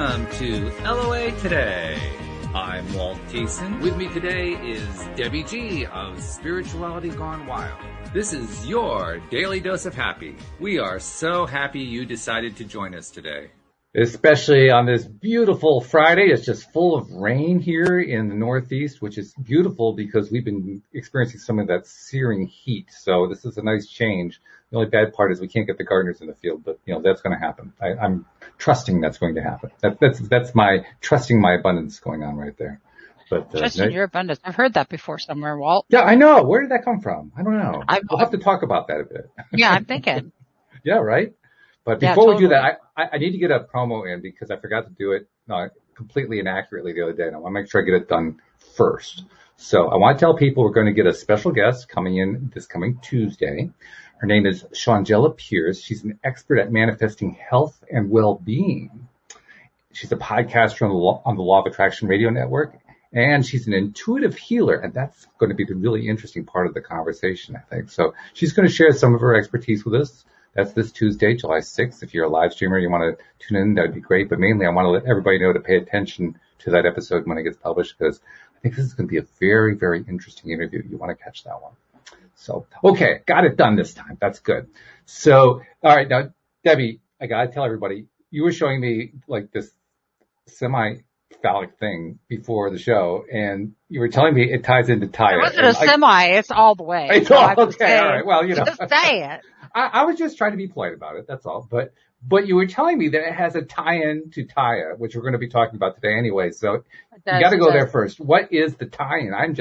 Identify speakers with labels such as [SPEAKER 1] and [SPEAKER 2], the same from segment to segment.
[SPEAKER 1] Welcome to LOA Today. I'm Walt Thiessen. With me today is Debbie G of Spirituality Gone Wild. This is your daily dose of happy. We are so happy you decided to join us today.
[SPEAKER 2] Especially on this beautiful Friday. It's just full of rain here in the Northeast, which is beautiful because we've been experiencing some of that searing heat. So this is a nice change. The only bad part is we can't get the gardeners in the field, but that's going to happen. I'm trusting that's going to happen. That's my trusting my abundance going on right there. But
[SPEAKER 3] trusting your abundance. I've heard that before somewhere, Walt.
[SPEAKER 2] Yeah, I know. Where did that come from? I don't know. We'll have to talk about that a bit.
[SPEAKER 3] Yeah, I'm thinking.
[SPEAKER 2] Yeah, right. But before we do that, I need to get a promo in because I forgot to do it completely inaccurately the other day. And I want to make sure I get it done first. So I want to tell people we're going to get a special guest coming in this coming Tuesday. Her name is Shangela Pierce. She's an expert at manifesting health and well-being. She's a podcaster on the Law of Attraction Radio Network, and she's an intuitive healer, and that's going to be the really interesting part of the conversation, I think. So she's going to share some of her expertise with us. That's this Tuesday, July 6th. If you're a live streamer and you want to tune in, that would be great. But mainly I want to let everybody know to pay attention to that episode when it gets published because I think this is going to be a very, very interesting interview. You want to catch that one. So, okay, got it done this time. That's good. So, all right, now, Debbie, I got to tell everybody, you were showing me like this semi-phallic thing before the show, and you were telling me it ties into TYA.
[SPEAKER 3] It wasn't semi, it's all the way.
[SPEAKER 2] It's all, okay, all right. Well,
[SPEAKER 3] Just say it.
[SPEAKER 2] I was just trying to be polite about it, that's all. But you were telling me that it has a tie-in to TYA, which we're going to be talking about today anyway. So you got to go there first. What is the tie-in? I'm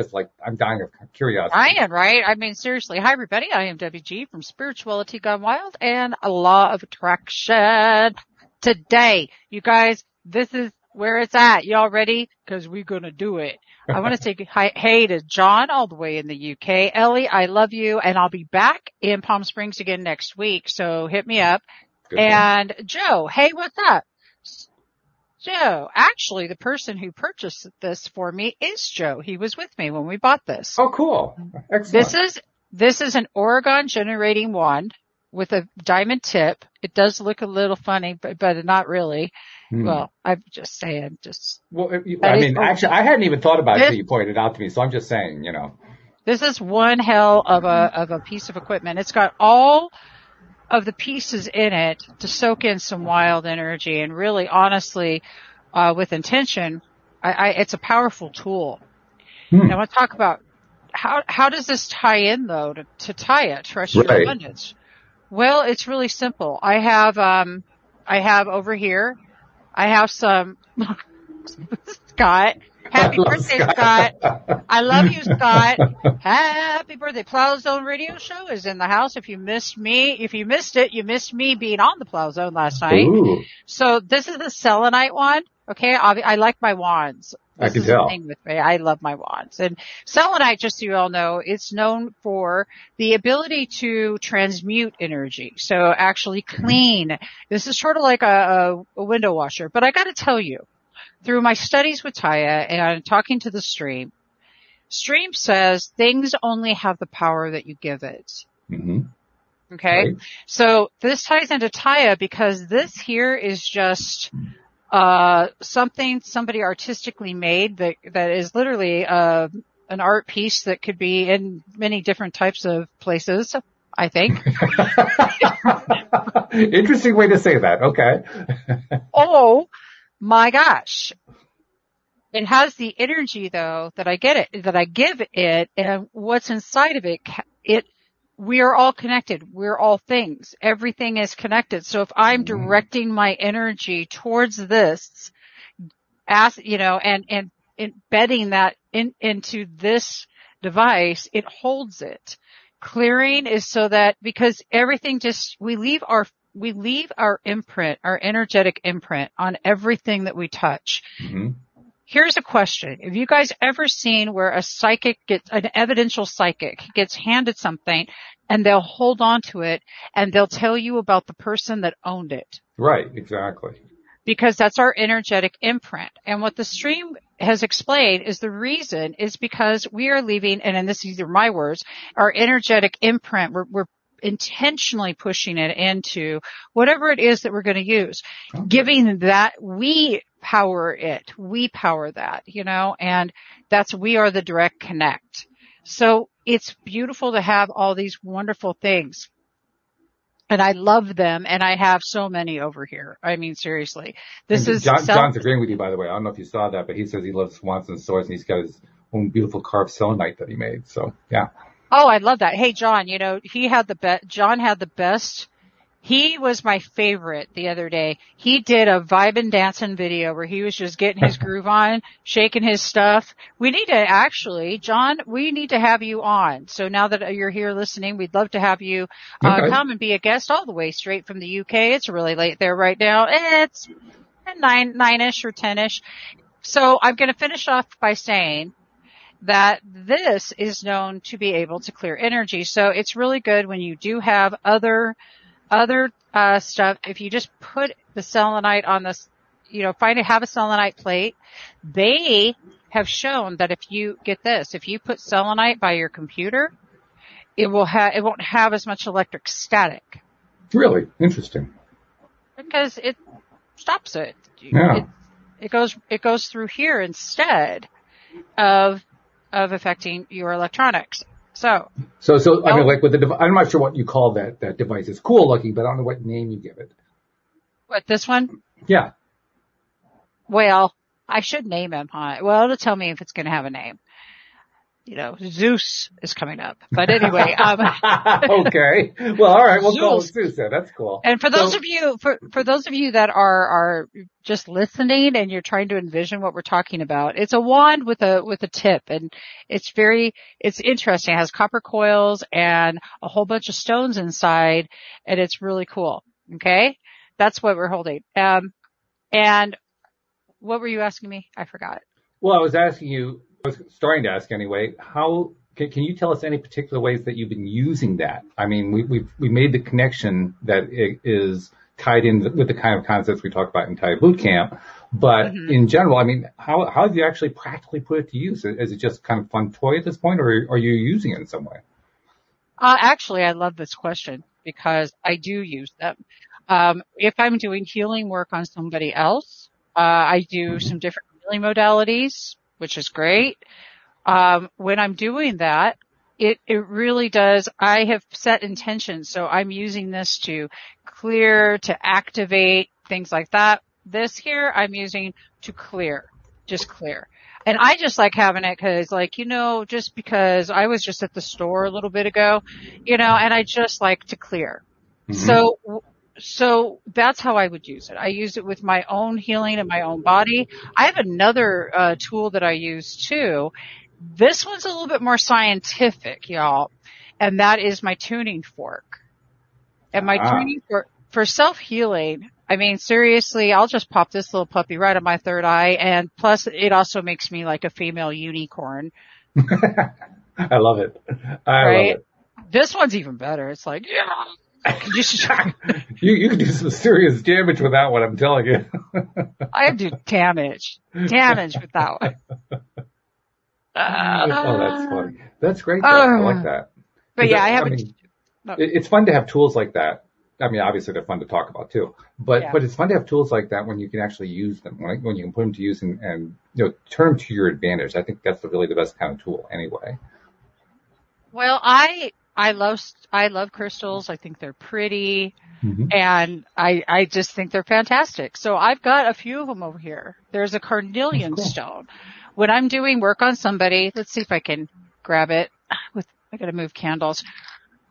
[SPEAKER 2] dying of curiosity.
[SPEAKER 3] Tie-in, right? I mean, seriously. Hi, everybody. I am Debbie G from Spirituality Gone Wild and a Law of Attraction. Today, you guys, this is where it's at. Y'all ready? Because we're going to do it. I want to say hey to John all the way in the UK. Ellie, I love you. And I'll be back in Palm Springs again next week. So hit me up. Good and one. Joe, hey, what's up? Joe, actually, the person who purchased this for me is Joe. He was with me when we bought this.
[SPEAKER 2] Oh, cool. Excellent.
[SPEAKER 3] This is an Oregon generating wand with a diamond tip. It does look a little funny, but not really. Well, I'm just saying,
[SPEAKER 2] actually, I hadn't even thought about it until you pointed it out to me, so I'm just saying,
[SPEAKER 3] This is one hell of a piece of equipment. It's got all of the pieces in it to soak in some wild energy, and really, honestly, with intention, it's a powerful tool. Now, I want to talk about how does this tie in though to TYA, terrestrial abundance? Well, it's really simple. I have over here, I have some Scott. Happy birthday, Scott. I love you, Scott. Happy birthday. Plow Zone Radio Show is in the house. If you missed it, you missed me being on the Plow Zone last night.
[SPEAKER 2] Ooh.
[SPEAKER 3] So this is the selenite wand. Okay. I like my wands.
[SPEAKER 2] I can tell.
[SPEAKER 3] With me. I love my wands. And selenite, just so you all know, it's known for the ability to transmute energy. So actually clean. This is sort of like a window washer. But I got to tell you, through my studies with TYA and talking to the stream says things only have the power that you give it.
[SPEAKER 2] Mm-hmm.
[SPEAKER 3] Okay. Right. So this ties into TYA because this here is just something somebody artistically made that is literally an art piece that could be in many different types of places, I think.
[SPEAKER 2] Interesting way to say that. Okay.
[SPEAKER 3] Oh my gosh. It has the energy though that I give it, and what's inside of it, we are all connected. We're all things. Everything is connected. So if I'm directing my energy towards this, and embedding that into this device, it holds it. Clearing is so that, because everything we leave our imprint, our energetic imprint on everything that we touch.
[SPEAKER 2] Mm-hmm.
[SPEAKER 3] Here's a question. Have you guys ever seen where an evidential psychic gets handed something and they'll hold on to it and they'll tell you about the person that owned it?
[SPEAKER 2] Right, exactly.
[SPEAKER 3] Because that's our energetic imprint. And what the stream has explained is the reason is because we are leaving, and this is my words, our energetic imprint. We're intentionally pushing it into whatever it is that we're going to use. Okay. Giving that, we power it. We power that, and we are the direct connect. So it's beautiful to have all these wonderful things. And I love them, and I have so many over here. I mean, seriously.
[SPEAKER 2] John's agreeing with you, by the way. I don't know if you saw that, but he says he loves Swanson's swords, and he's got his own beautiful carved selenite that he made. So, yeah.
[SPEAKER 3] Oh, I love that. Hey, John, John had the best. He was my favorite the other day. He did a vibin' dancing video where he was just getting his groove on, shaking his stuff. We need to actually, John, we need to have you on. So now that you're here listening, we'd love to have you come and be a guest all the way straight from the UK. It's really late there right now. It's 9-ish or 10-ish. So I'm going to finish off by saying that this is known to be able to clear energy. So it's really good when you do have other stuff. If you just put the selenite on this, have a selenite plate. They have shown that if you put selenite by your computer, it won't have as much electric static.
[SPEAKER 2] Really interesting.
[SPEAKER 3] Because it stops it.
[SPEAKER 2] Yeah.
[SPEAKER 3] It goes through here instead of affecting your electronics. So I mean, like with I'm not sure what you call that device. It's cool looking, but I don't know what name you give it. What, this one?
[SPEAKER 2] Yeah.
[SPEAKER 3] Well, I should name him, huh? Well, it'll tell me if it's going to have a name. Zeus is coming up. But anyway,
[SPEAKER 2] okay. Well, all right. We'll call it Zeus then. That's cool.
[SPEAKER 3] And for those of you that are just listening and you're trying to envision what we're talking about, it's a wand with a tip, and it's interesting. It has copper coils and a whole bunch of stones inside, and it's really cool. Okay? That's what we're holding. And what were you asking me? I forgot.
[SPEAKER 2] Well, I was starting to ask anyway, how can you tell us any particular ways that you've been using that? I mean, we made the connection that it is tied in with the kind of concepts we talked about in TYA Boot Camp, but in general, I mean, how have you actually practically put it to use? Is it just kind of fun toy at this point, or are you using it in some way?
[SPEAKER 3] Actually, I love this question because I do use them. If I'm doing healing work on somebody else, I do some different healing modalities, which is great. When I'm doing that, it really does. I have set intentions. So I'm using this to clear, to activate, things like that. This here I'm using to clear, just clear. And I just like having it because just because I was just at the store a little bit ago, and I just like to clear. Mm-hmm. So that's how I would use it. I use it with my own healing in my own body. I have another tool that I use too. This one's a little bit more scientific, y'all, and that is my tuning fork. And my tuning fork for self-healing, I mean, seriously, I'll just pop this little puppy right on my third eye, and plus it also makes me like a female unicorn.
[SPEAKER 2] I love it. I love it.
[SPEAKER 3] This one's even better. It's like, yeah.
[SPEAKER 2] You can do some serious damage with that one, I'm telling you.
[SPEAKER 3] I do damage with that one.
[SPEAKER 2] Oh, that's funny. That's great. I like that.
[SPEAKER 3] But yeah,
[SPEAKER 2] it's fun to have tools like that. I mean, obviously they're fun to talk about too, but it's fun to have tools like that when you can actually use them, when you can put them to use and turn them to your advantage. I think that's really the best kind of tool anyway.
[SPEAKER 3] Well, I love crystals. I think they're pretty, and I just think they're fantastic. So I've got a few of them over here. There's a carnelian stone. When I'm doing work on somebody, let's see if I can grab it. I gotta move candles.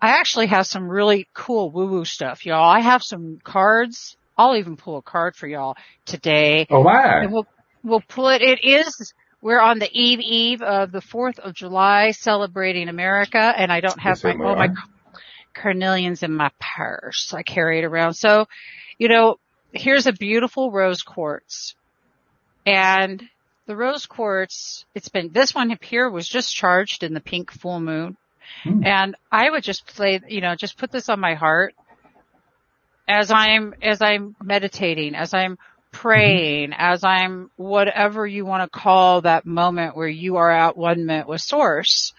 [SPEAKER 3] I actually have some really cool woo-woo stuff, y'all. I have some cards. I'll even pull a card for y'all today.
[SPEAKER 2] Oh, wow.
[SPEAKER 3] And we'll pull it. We're on the eve of the 4th of July celebrating America, and I don't have my carnelians in my purse. I carry it around. So, here's a beautiful rose quartz. And the rose quartz, this one up here was just charged in the pink full moon. And I would just just put this on my heart as I'm meditating, as I'm praying, as I'm whatever you want to call that moment where you are at one minute with Source.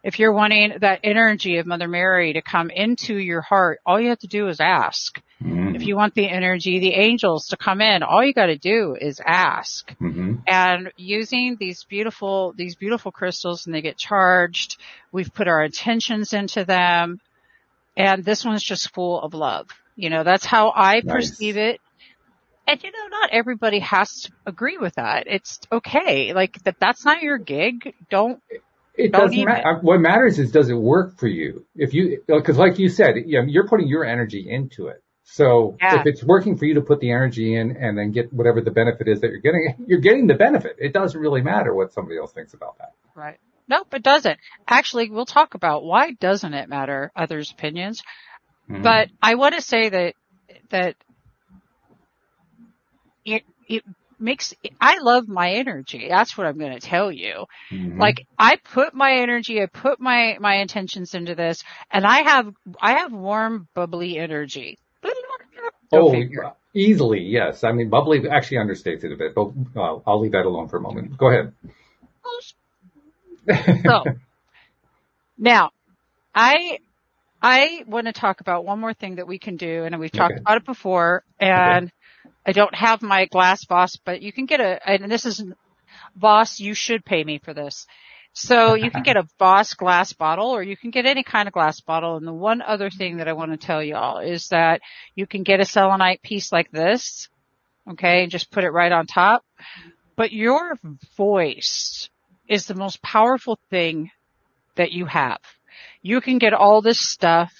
[SPEAKER 3] If you're wanting that energy of Mother Mary to come into your heart, all you have to do is ask. Mm-hmm. If you want the energy, the angels to come in, all you got to do is ask. Mm-hmm. And using these beautiful crystals, and they get charged, we've put our intentions into them, and this one's just full of love. That's how I perceive it. And not everybody has to agree with that. It's okay. Like that's not your gig.
[SPEAKER 2] It doesn't matter. What matters is, does it work for you? Because like you said, you're putting your energy into it. So if it's working for you to put the energy in and then get whatever the benefit is that you're getting the benefit. It doesn't really matter what somebody else thinks about that.
[SPEAKER 3] Right. Nope, it doesn't. Actually, we'll talk about why doesn't it matter, others' opinions. Mm-hmm. But I want to say that it makes, I love my energy. That's what I'm going to tell you. Mm-hmm. Like, I put my energy, I put my intentions into this, and I have warm, bubbly energy.
[SPEAKER 2] Easily, yes. I mean, bubbly actually understates it a bit, but I'll leave that alone for a moment. Go ahead.
[SPEAKER 3] So, now, I want to talk about one more thing that we can do, and we've talked about it before, and I don't have my glass Voss, but you can get and this is Voss, you should pay me for this. So you can get a Voss glass bottle, or you can get any kind of glass bottle. And the one other thing that I want to tell y'all is that you can get a selenite piece like this, okay, and just put it right on top. But your voice is the most powerful thing that you have. You can get all this stuff.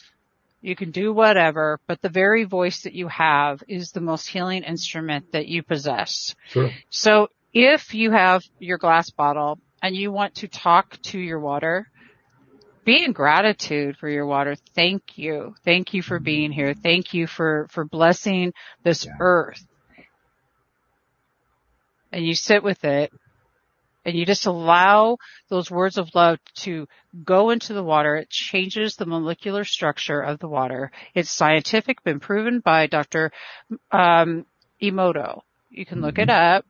[SPEAKER 3] You can do whatever, but the very voice that you have is the most healing instrument that you possess.
[SPEAKER 2] Sure.
[SPEAKER 3] So if you have your glass bottle and you want to talk to your water, be in gratitude for your water. Thank you. Thank you for being here. Thank you for blessing this earth. And you sit with it. And you just allow those words of love to go into the water. It changes the molecular structure of the water. It's scientific, been proven by Dr. Emoto. You can look it up.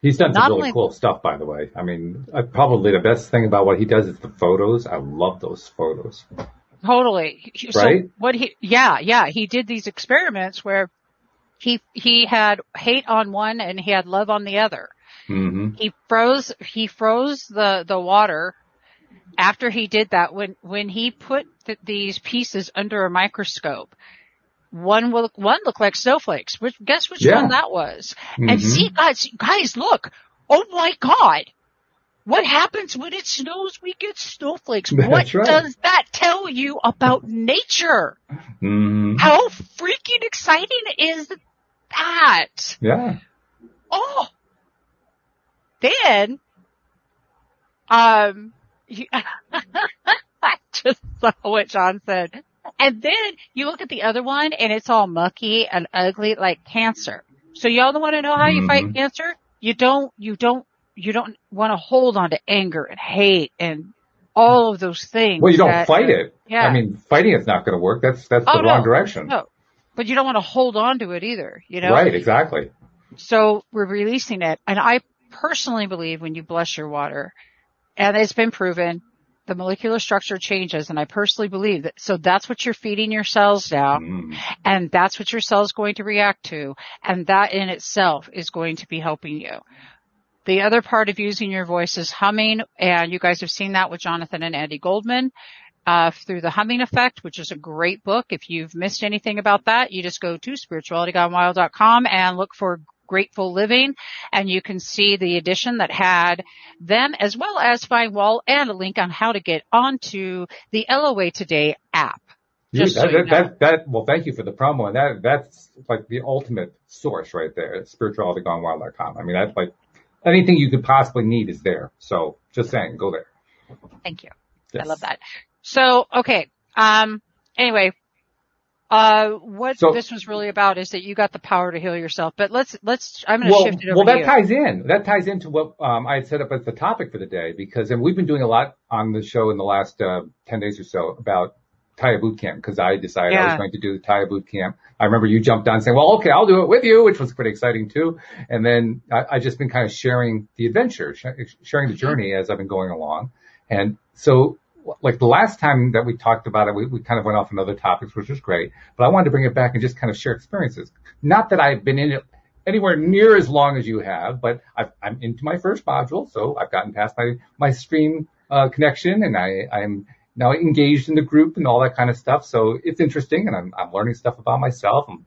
[SPEAKER 2] He's done some really cool stuff, by the way. I mean, probably the best thing about what he does is the photos. I love those photos.
[SPEAKER 3] Totally.
[SPEAKER 2] Right?
[SPEAKER 3] So he did these experiments where he had hate on one and he had love on the other. Mm-hmm. He froze the water. After he did that, when he put these pieces under a microscope, one looked like snowflakes. Guess which one that was? Mm-hmm. And see, guys, look! Oh my God! What happens when it snows? We get snowflakes. What does that tell you about nature? Mm-hmm. How freaking exciting is that?
[SPEAKER 2] Yeah.
[SPEAKER 3] Oh. Then, I just saw what John said. And then you look at the other one and it's all mucky and ugly like cancer. So y'all want to know how you fight cancer? You don't want to hold on to anger and hate and all of those things.
[SPEAKER 2] Well, you don't fight it. Yeah. I mean, fighting it's not going to work. That's the wrong direction.
[SPEAKER 3] No. But you don't want to hold on to it either,
[SPEAKER 2] Right, exactly.
[SPEAKER 3] So we're releasing it. And I personally believe when you bless your water, and it's been proven, the molecular structure changes, and I personally believe that. So that's what you're feeding your cells now, and that's what your cell's going to react to, and that in itself is going to be helping you. The other part of using your voice is humming, and you guys have seen that with Jonathan and Andy Goldman through the Humming Effect, which is a great book. If you've missed anything about that, you just go to spiritualitygonewild.com and look for Grateful Living, and you can see the edition that had them, as well as find Walt and a link on how to get onto the LOA Today app.
[SPEAKER 2] Well, thank you for the promo, and that's like the ultimate source right there at spiritualitygonewild.com. I mean, that's like anything you could possibly need is there. So just saying, go there.
[SPEAKER 3] Thank you. Yes. I love that. So, okay. Anyway. This was really about is that you got the power to heal yourself. But I'm going to shift it over to you.
[SPEAKER 2] Well, that ties in. That ties into what, I had set up as the topic for the day, because, and we've been doing a lot on the show in the last, 10 days or so about TYA Boot Camp, because I decided I was going to do the TYA Boot Camp. I remember you jumped on saying, well, okay, I'll do it with you, which was pretty exciting too. And then I just been kind of sharing the adventure, sharing the journey as I've been going along. And so, like the last time that we talked about it, we kind of went off on other topics, which was great. But I wanted to bring it back and just kind of share experiences. Not that I've been in it anywhere near as long as you have, but I'm into my first module, so I've gotten past my stream connection, and I'm now engaged in the group and all that kind of stuff. So it's interesting, and I'm learning stuff about myself. I'm,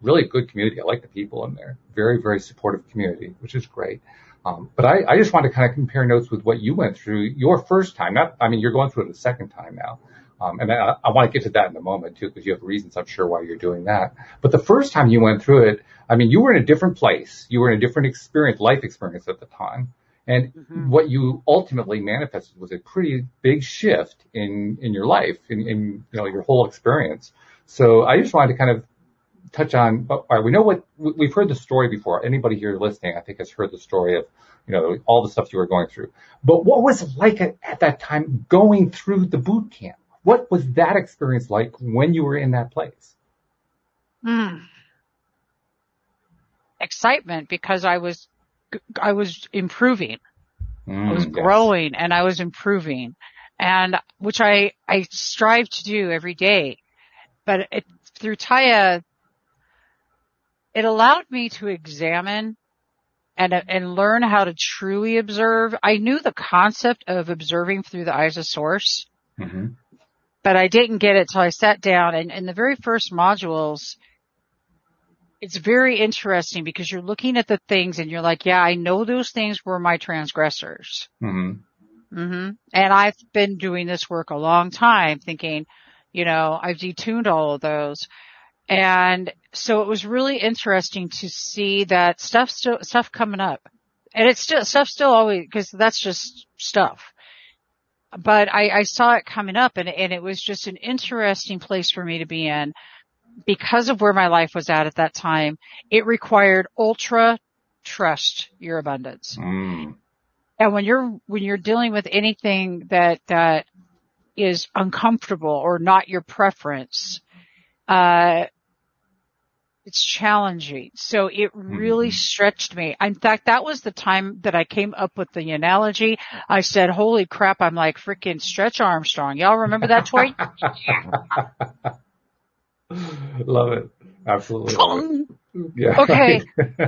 [SPEAKER 2] really good community. I like the people in there. Very, very supportive community, which is great. But I just want to kind of compare notes with what you went through your first time. You're going through it the second time now. And I want to get to that in a moment too, because you have reasons, I'm sure, why you're doing that. But the first time you went through it, you were in a different place. You were in a different experience, life experience at the time. And what you ultimately manifested was a pretty big shift in your life, in your whole experience. So I just wanted to kind of touch on, all right, we know what, we've heard the story before. Anybody here listening, I think, has heard the story of, all the stuff you were going through. But what was it like at that time going through the boot camp? What was that experience like when you were in that place?
[SPEAKER 3] Excitement, because I was improving. I was growing, and I was improving, and which I strive to do every day. But through TYA, it allowed me to examine and learn how to truly observe. I knew the concept of observing through the eyes of Source, but I didn't get it till I sat down. And in the very first modules, it's very interesting because you're looking at the things and you're like, yeah, I know those things were my transgressors. And I've been doing this work a long time, thinking, I've detuned all of those. And so it was really interesting to see that stuff coming up. And it's stuff still always, because that's just stuff. But I saw it coming up, and it was just an interesting place for me to be in because of where my life was at that time. It required ultra trust your abundance. And when you're dealing with anything that is uncomfortable or not your preference, it's challenging. So it really stretched me. In fact, that was the time that I came up with the analogy. I said, holy crap, I'm like freaking Stretch Armstrong. Y'all remember that toy?
[SPEAKER 2] Love it. Absolutely love it. Yeah.
[SPEAKER 3] Okay.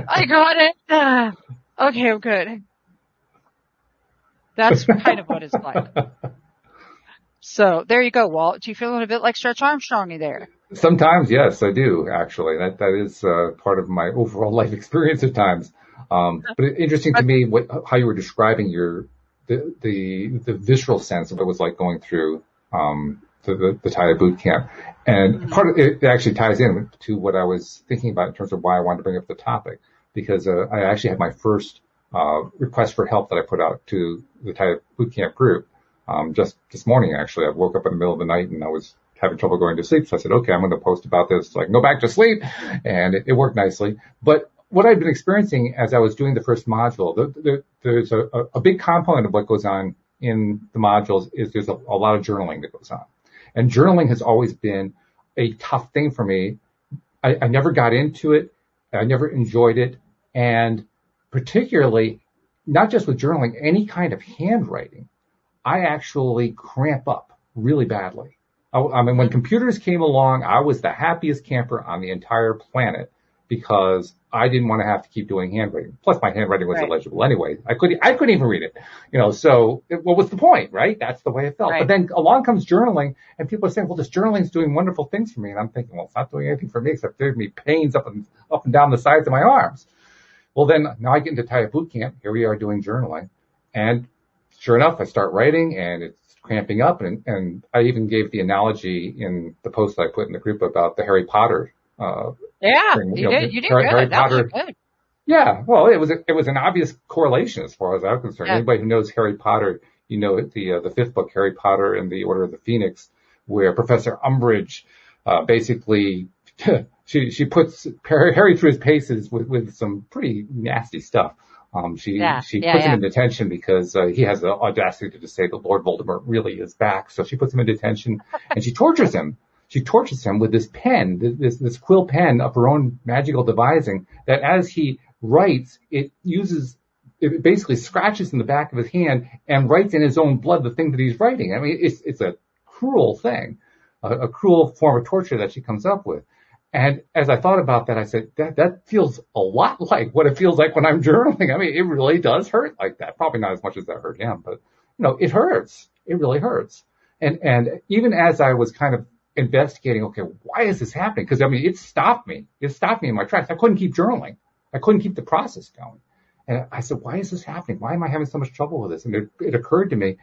[SPEAKER 3] I got it. Okay, I'm good. That's kind of what it's like. So there you go, Walt. Do you feel a bit like Stretch Armstrong there?
[SPEAKER 2] Sometimes, yes, I do, actually. That is part of my overall life experience at times. But interesting to me how you were describing the visceral sense of what it was like going through the TYA boot camp. And part of it actually ties in to what I was thinking about in terms of why I wanted to bring up the topic, because I actually had my first request for help that I put out to the TYA boot camp group just this morning. Actually, I woke up in the middle of the night and I was having trouble going to sleep. So I said, okay, I'm going to post about this so I can go back to sleep. And it worked nicely. But what I've been experiencing as I was doing the first module, there's a big component of what goes on in the modules is there's a lot of journaling that goes on. And journaling has always been a tough thing for me. I never got into it. I never enjoyed it. And particularly, not just with journaling, any kind of handwriting, I actually cramp up really badly. When computers came along, I was the happiest camper on the entire planet because I didn't want to have to keep doing handwriting. Plus, my handwriting was illegible anyway. I couldn't even read it. So what was the point, right? That's the way it felt. Right. But then along comes journaling, and people are saying, well, this journaling is doing wonderful things for me. And I'm thinking, well, it's not doing anything for me except giving me pains up and down the sides of my arms. Well, then now I get into TYA boot camp. Here we are doing journaling. And sure enough, I start writing, and it's cramping up, and I even gave the analogy in the post that I put in the group about the Harry Potter.
[SPEAKER 3] You did good.
[SPEAKER 2] Harry Potter.
[SPEAKER 3] Was good.
[SPEAKER 2] Yeah, well, it was an obvious correlation as far as I'm concerned. Yeah. Anybody who knows Harry Potter, the fifth book, Harry Potter and the Order of the Phoenix, where Professor Umbridge basically she puts Harry through his paces with some pretty nasty stuff. She puts him in detention because he has the audacity to say that Lord Voldemort really is back. So she puts him in detention and she tortures him. She tortures him with this pen, this quill pen of her own magical devising that as he writes, it uses it basically scratches in the back of his hand and writes in his own blood the thing that he's writing. I mean, it's a cruel thing, a cruel form of torture that she comes up with. And as I thought about that, I said, that feels a lot like what it feels like when I'm journaling. I mean, it really does hurt like that. Probably not as much as that hurt him, but it hurts. It really hurts. And even as I was kind of investigating, okay, why is this happening? Because I mean, it stopped me. It stopped me in my tracks. I couldn't keep journaling. I couldn't keep the process going. And I said, why is this happening? Why am I having so much trouble with this? And it occurred to me,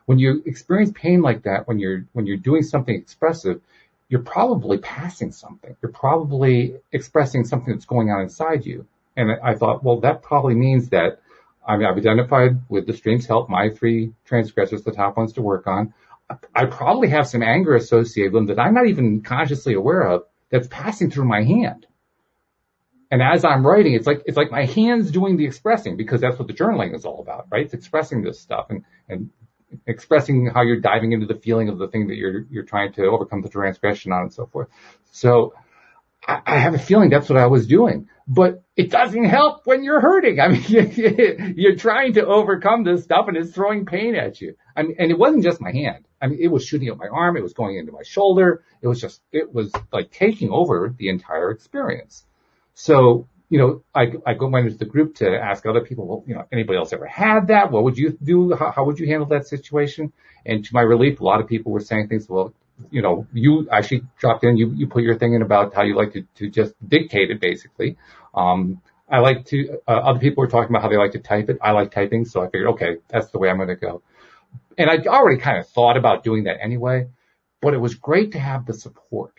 [SPEAKER 2] when you experience pain like that, when you're doing something expressive, you're probably passing something. You're probably expressing something that's going on inside you. And I thought, well, that probably means that I've identified with the stream's help my 3 transgressors, the top ones to work on. I probably have some anger associated with them that I'm not even consciously aware of that's passing through my hand. And as I'm writing, it's like my hand's doing the expressing, because that's what the journaling is all about, right? It's expressing this stuff and expressing how you're diving into the feeling of the thing that you're trying to overcome the transgression on and so forth. So I have a feeling that's what I was doing, but it doesn't help when you're hurting. I mean, you're trying to overcome this stuff and it's throwing pain at you. I mean, and it wasn't just my hand. I mean, it was shooting at my arm. It was going into my shoulder. It was like taking over the entire experience. So, I went into the group to ask other people, well, anybody else ever had that? What would you do? How would you handle that situation? And to my relief, a lot of people were saying things, well, you actually dropped in, you put your thing in about how you like to just dictate it, basically. I like to, other people were talking about how they like to type it. I like typing. So I figured, okay, that's the way I'm going to go. And I already kind of thought about doing that anyway, but it was great to have the support.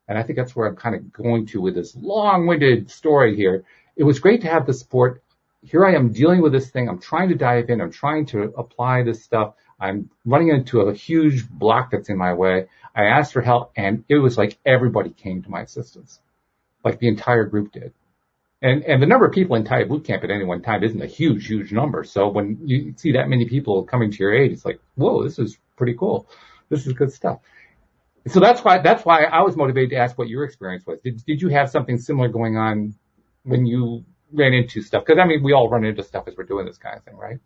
[SPEAKER 2] And I think that's where I'm kind of going to with this long-winded story here. It was great to have the support. Here I am dealing with this thing. I'm trying to dive in. I'm trying to apply this stuff. I'm running into a huge block that's in my way. I asked for help, and it was like everybody came to my assistance, like the entire group did. And the number of people in TYA boot camp at any one time isn't a huge, huge number. So when you see that many people coming to your aid, it's like, whoa, this is pretty cool. This is good stuff. So that's why I was motivated to ask what your experience was. Did you have something similar going on when you ran into stuff? Because I mean, we all run into stuff as we're doing this kind of thing, right?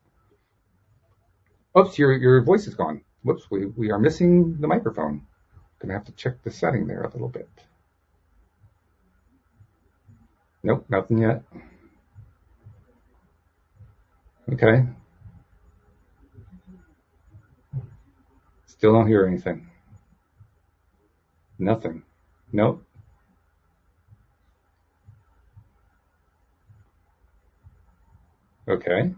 [SPEAKER 2] Oops, your voice is gone. Whoops, we are missing the microphone. Gonna have to check the setting there a little bit. Nope, nothing yet. Okay. Still don't hear anything. Nothing. Nope. Okay.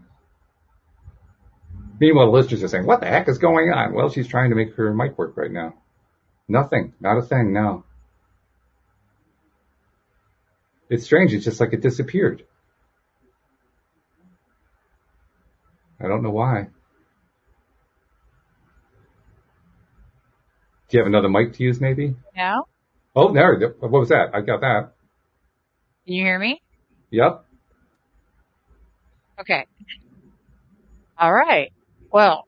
[SPEAKER 2] Meanwhile, the listeners are saying, what the heck is going on? Well, she's trying to make her mic work right now. Nothing. Not a thing. No. It's strange. It's just like it disappeared. I don't know why. Do you have another mic to use, maybe?
[SPEAKER 3] No.
[SPEAKER 2] Oh, there. What was that? I got that.
[SPEAKER 3] Can you hear me?
[SPEAKER 2] Yep.
[SPEAKER 3] Okay. All right. Well,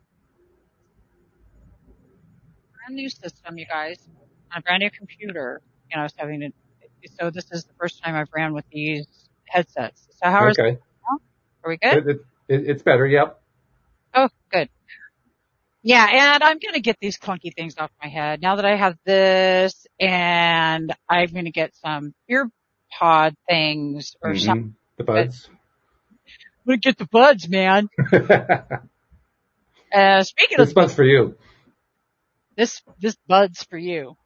[SPEAKER 3] brand new system, you guys, on a brand new computer. I was having to. So this is the first time I've ran with these headsets. So how is it? Are we good?
[SPEAKER 2] It's better. Yep.
[SPEAKER 3] Oh, good. Yeah, and I'm going to get these clunky things off my head now that I have this, and I'm going to get some ear pod things or something.
[SPEAKER 2] The buds.
[SPEAKER 3] I'm going to get the buds, man. Speaking of
[SPEAKER 2] this bud's for you.
[SPEAKER 3] This bud's for you.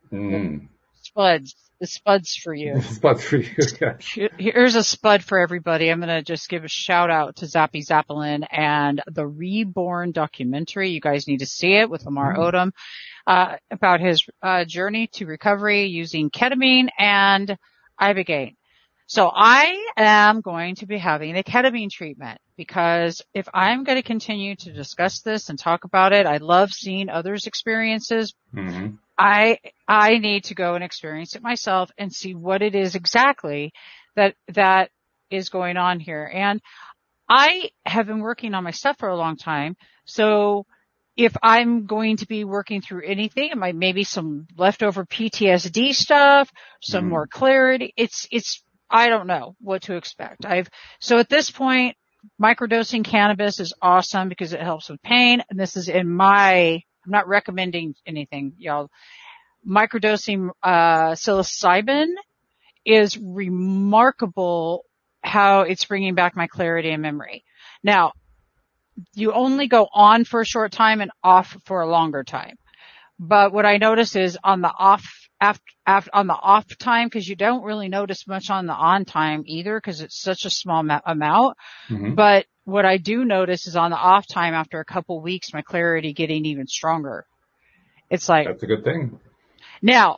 [SPEAKER 3] Spuds. The spud's for you.
[SPEAKER 2] The spud's for you. Yeah.
[SPEAKER 3] Here's a spud for everybody. I'm going to just give a shout out to Zappy Zappelin and the Reborn documentary. You guys need to see it with Lamar Odom, about his journey to recovery using ketamine and ibogaine. So I am going to be having a ketamine treatment because if I'm going to continue to discuss this and talk about it, I love seeing others' experiences. I need to go and experience it myself and see what it is exactly that is going on here. And I have been working on my stuff for a long time. So if I'm going to be working through anything, it might maybe some leftover PTSD stuff, some more clarity. I don't know what to expect. So at this point, microdosing cannabis is awesome because it helps with pain. And this is I'm not recommending anything, y'all. Microdosing, psilocybin is remarkable how it's bringing back my clarity and memory. Now, you only go on for a short time and off for a longer time. But what I notice is on the off time, because you don't really notice much on the on time either, because it's such a small amount.
[SPEAKER 2] Mm-hmm.
[SPEAKER 3] But what I do notice is on the off time, after a couple weeks, my clarity getting even stronger. It's like,
[SPEAKER 2] that's a good thing.
[SPEAKER 3] Now,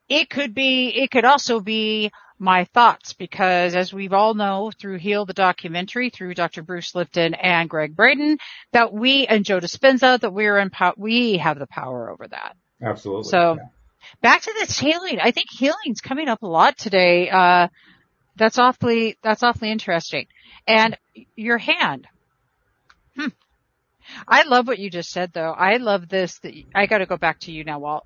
[SPEAKER 3] it could also be my thoughts, because as we've all know through Heal the documentary, through Dr. Bruce Lipton and Greg Braden, that and Joe Dispenza, that we have the power over that.
[SPEAKER 2] Absolutely.
[SPEAKER 3] So back to this healing. I think healing's coming up a lot today. That's awfully interesting. And your hand. I love what you just said though. I love this. I got to go back to you now, Walt.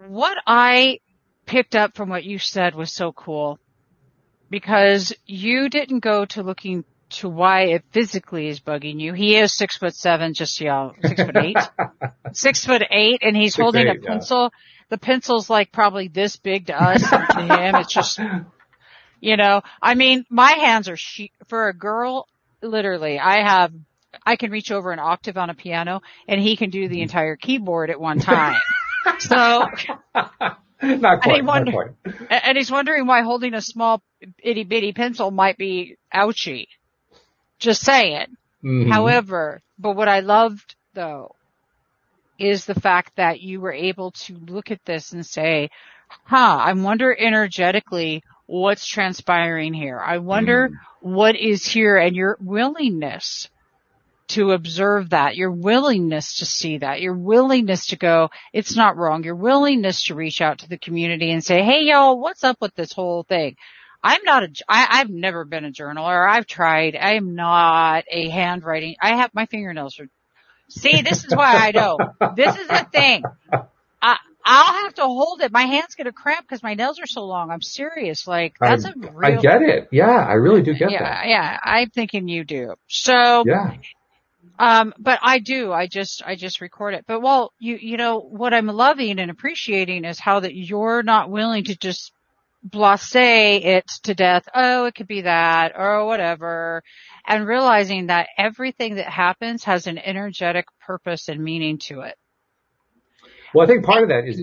[SPEAKER 3] What I picked up from what you said was so cool, because you didn't go to looking to why it physically is bugging you. He is 6'7", just 6'8", 6'8", and he's holding a pencil. Yeah. The pencil's like probably this big to us, and to him it's just, I mean, my hands are for a girl. Literally, I can reach over an octave on a piano, and he can do the entire keyboard at one time. So.
[SPEAKER 2] Not quite.
[SPEAKER 3] And he's wondering why holding a small itty bitty pencil might be ouchy. Just saying.
[SPEAKER 2] Mm-hmm.
[SPEAKER 3] However, but what I loved though is the fact that you were able to look at this and say, I wonder energetically what's transpiring here. I wonder what is here, and your willingness to observe that, your willingness to see that, your willingness to go, it's not wrong, your willingness to reach out to the community and say, hey y'all, what's up with this whole thing? I've never been a journaler. I've tried. I am not a handwriting. My fingernails are, see, this is why I know. This is the thing. I'll have to hold it. My hand's going to cramp because my nails are so long. I'm serious. Like, that's
[SPEAKER 2] I get it. Yeah, I really do get that.
[SPEAKER 3] Yeah, I'm thinking you do. So.
[SPEAKER 2] Yeah.
[SPEAKER 3] But I do. I just record it. But well, you know, what I'm loving and appreciating is how that you're not willing to just blasé it to death. Oh, it could be that or whatever. And realizing that everything that happens has an energetic purpose and meaning to it.
[SPEAKER 2] Well, I think part of that is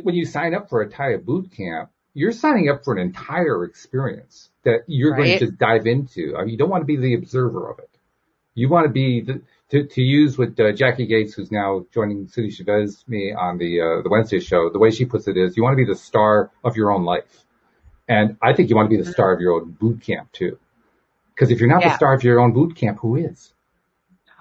[SPEAKER 2] when you sign up for a TYA boot camp, you're signing up for an entire experience that you're going to just dive into. I mean, you don't want to be the observer of it. You want to be to use what Jackie Gates, who's now joining Cindy Chavez me on the Wednesday show. The way she puts it is, you want to be the star of your own life, and I think you want to be the star of your own boot camp too. Because if you're not the star of your own boot camp, who is?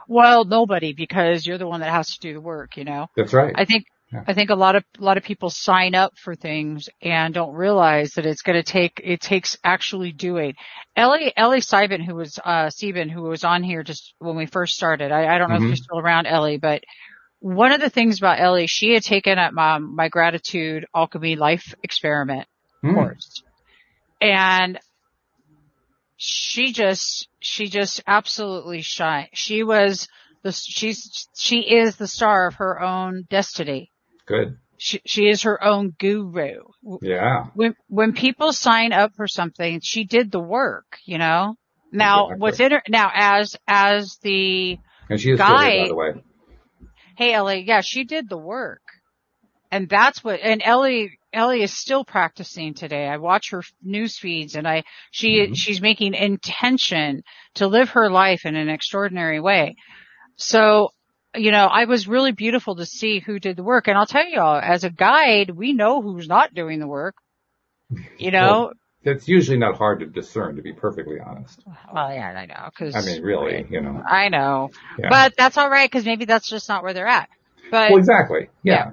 [SPEAKER 3] Well, nobody, because you're the one that has to do the work. You know.
[SPEAKER 2] That's right.
[SPEAKER 3] I think a lot of people sign up for things and don't realize that it takes actually doing. Ellie Sieben, who was on here just when we first started. I don't know if you're still around, Ellie, but one of the things about Ellie, she had taken at my Gratitude Alchemy Life Experiment course. And she just absolutely shine. She is the star of her own destiny.
[SPEAKER 2] Good.
[SPEAKER 3] She is her own guru.
[SPEAKER 2] Yeah.
[SPEAKER 3] When people sign up for something, she did the work, you know? Now, what's in her, now as the
[SPEAKER 2] and she is
[SPEAKER 3] guide,
[SPEAKER 2] by the way.
[SPEAKER 3] Hey, Ellie, yeah, she did the work. And that's and Ellie is still practicing today. I watch her news feeds and she's making intention to live her life in an extraordinary way. So, you know, I was really beautiful to see who did the work. And I'll tell you all, as a guide, we know who's not doing the work. You know?
[SPEAKER 2] Well, that's usually not hard to discern, to be perfectly honest.
[SPEAKER 3] Well, yeah, I know.
[SPEAKER 2] I mean, really, you know.
[SPEAKER 3] I know.
[SPEAKER 2] Yeah.
[SPEAKER 3] But that's all right, because maybe that's just not where they're at. But,
[SPEAKER 2] well, exactly. Yeah.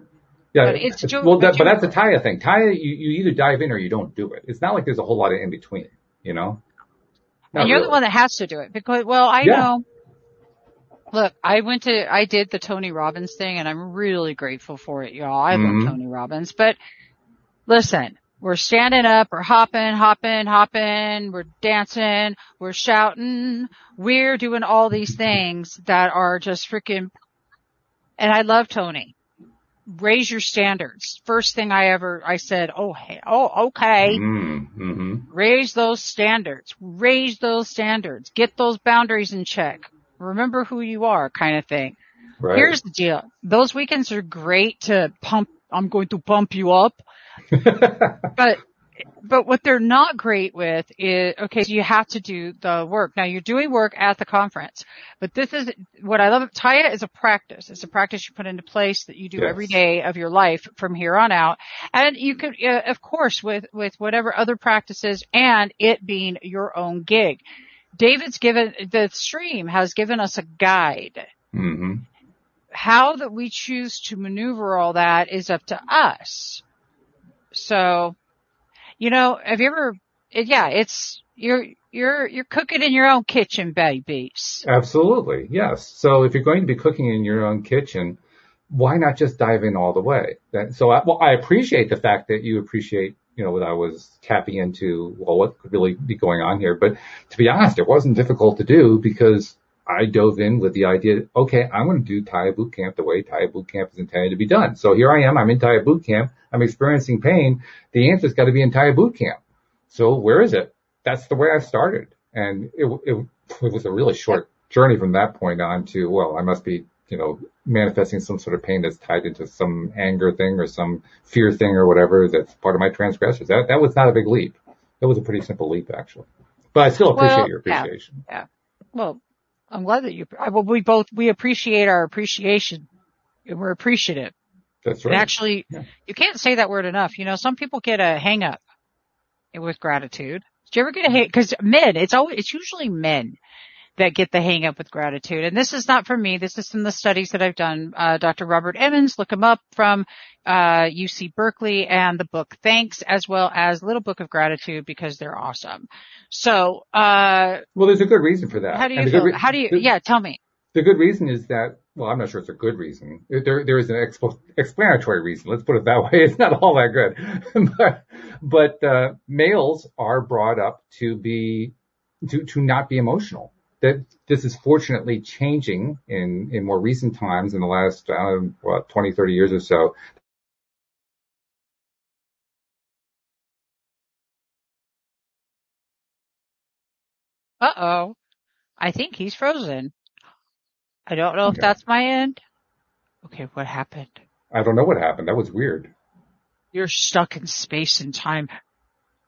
[SPEAKER 3] But
[SPEAKER 2] but that's a TYA thing. TYA, you either dive in or you don't do it. It's not like there's a whole lot of in between, you know?
[SPEAKER 3] And you're the one that has to do it because, well, I know. Look, I did the Tony Robbins thing and I'm really grateful for it, y'all. I love Tony Robbins, but listen, We're standing up, we're hopping, we're dancing, we're shouting, we're doing all these things that are just freaking, and I love Tony. Raise your standards. First thing I said, okay.
[SPEAKER 2] Mm-hmm.
[SPEAKER 3] Raise those standards. Get those boundaries in check. Remember who you are, kind of thing.
[SPEAKER 2] Right.
[SPEAKER 3] Here's the deal. Those weekends are great to I'm going to pump you up. But what they're not great with is, okay, so you have to do the work. Now you're doing work at the conference, but this is what I love. TYA is a practice. It's a practice you put into place that you do every day of your life from here on out. And you could, of course, with whatever other practices and it being your own gig. The stream has given us a guide.
[SPEAKER 2] Mm-hmm.
[SPEAKER 3] How that we choose to maneuver all that is up to us. So, have you ever, you're cooking in your own kitchen, babies.
[SPEAKER 2] Absolutely. Yes. So if you're going to be cooking in your own kitchen, why not just dive in all the way? I appreciate the fact that you appreciate, what I was tapping into, what could really be going on here. But to be honest, it wasn't difficult to do because I dove in with the idea, okay, I'm going to do TYA boot camp the way TYA boot camp is intended to be done. So here I am. I'm in TYA boot camp. I'm experiencing pain. The answer's got to be in TYA boot camp. So where is it? That's the way I started. And it was a really short journey from that point on to, well, I must be, manifesting some sort of pain that's tied into some anger thing or some fear thing or whatever that's part of my transgressors. That was not a big leap. It was a pretty simple leap, actually. But I still appreciate your appreciation.
[SPEAKER 3] Yeah. Well, I'm glad that we appreciate our appreciation. We're appreciative.
[SPEAKER 2] That's right.
[SPEAKER 3] And actually, you can't say that word enough. Some people get a hang up with gratitude. Did you ever get a hang? Cause it's usually men that get the hang up with gratitude. And this is not from me. This is from the studies that I've done. Dr. Robert Emmons, look him up, from UC Berkeley, and the book Thanks, as well as Little Book of Gratitude, because they're awesome. So,
[SPEAKER 2] well, there's a good reason for that.
[SPEAKER 3] How do you feel? Tell me.
[SPEAKER 2] The good reason is that, well, I'm not sure it's a good reason. There is an explanatory reason. Let's put it that way. It's not all that good. but males are brought up to not be emotional. That this is fortunately changing in more recent times in the last, 20, 30 years or so.
[SPEAKER 3] Uh-oh. I think he's frozen. I don't know if that's my end. Okay, what happened?
[SPEAKER 2] I don't know what happened. That was weird.
[SPEAKER 3] You're stuck in space and time.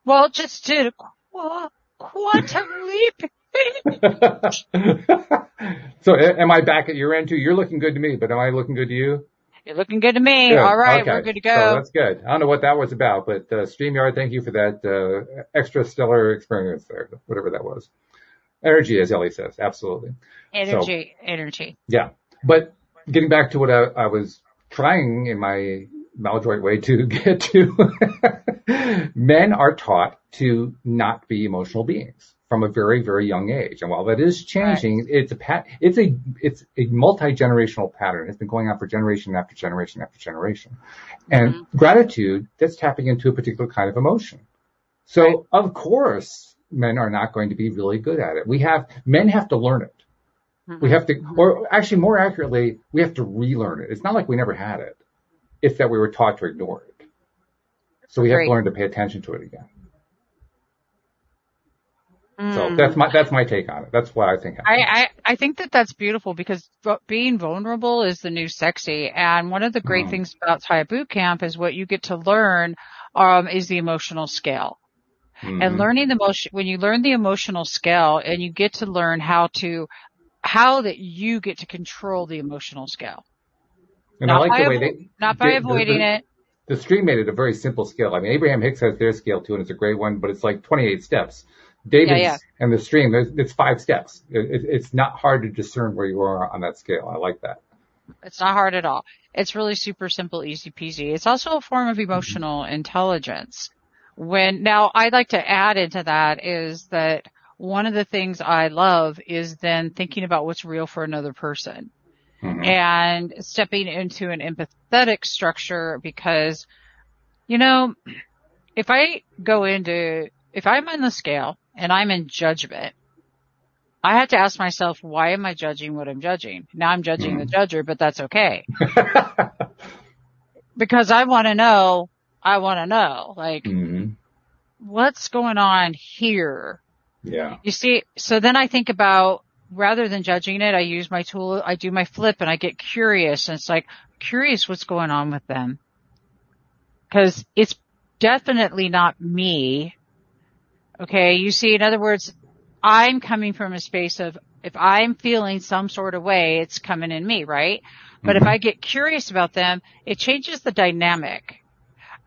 [SPEAKER 3] Well, it just did a quantum leap.
[SPEAKER 2] So am I back at your end too? You're looking good to me, but am I looking good to you?
[SPEAKER 3] You're looking good to me.
[SPEAKER 2] Good.
[SPEAKER 3] All right,
[SPEAKER 2] okay.
[SPEAKER 3] We're good to go.
[SPEAKER 2] So that's good. I don't know what that was about, but StreamYard, thank you for that extrastellar experience there, whatever that was. Energy, as Ellie says, absolutely.
[SPEAKER 3] Energy.
[SPEAKER 2] Yeah. But getting back to what I was trying in my maladroit way to get to, men are taught to not be emotional beings from a very, very young age. And while that is changing, it's a multi-generational pattern. It's been going on for generation after generation after generation. And gratitude, that's tapping into a particular kind of emotion. So of course, men are not going to be really good at it. Men have to learn it. We have to, or actually more accurately, we have to relearn it. It's not like we never had it. It's that we were taught to ignore it. So we have to learn to pay attention to it again. So that's my take on it. That's what I think.
[SPEAKER 3] I think that's beautiful, because being vulnerable is the new sexy. And one of the great things about TYA Boot Camp is what you get to learn, is the emotional scale. And learning when you learn the emotional scale, and you get to learn how that you get to control the emotional scale.
[SPEAKER 2] And I like the way
[SPEAKER 3] not by avoiding it.
[SPEAKER 2] The stream made it a very simple scale. I mean, Abraham Hicks has their scale too, and it's a great one, but it's like 28 steps. David's and the stream, it's 5 steps. It's not hard to discern where you are on that scale. I like that.
[SPEAKER 3] It's not hard at all. It's really super simple, easy peasy. It's also a form of emotional intelligence. Now I'd like to add into that is that one of the things I love is then thinking about what's real for another person. And stepping into an empathetic structure, because, if I'm on the scale and I'm in judgment, I have to ask myself, why am I judging what I'm judging? Now I'm judging the judger, but that's okay. Because I want to know, like, what's going on here?
[SPEAKER 2] Yeah.
[SPEAKER 3] You see, so then I think about, rather than judging it, I use my tool, I do my flip and I get curious, and it's like, curious what's going on with them. Cause it's definitely not me. Okay. You see, in other words, I'm coming from a space of, if I'm feeling some sort of way, it's coming in me, right? But if I get curious about them, it changes the dynamic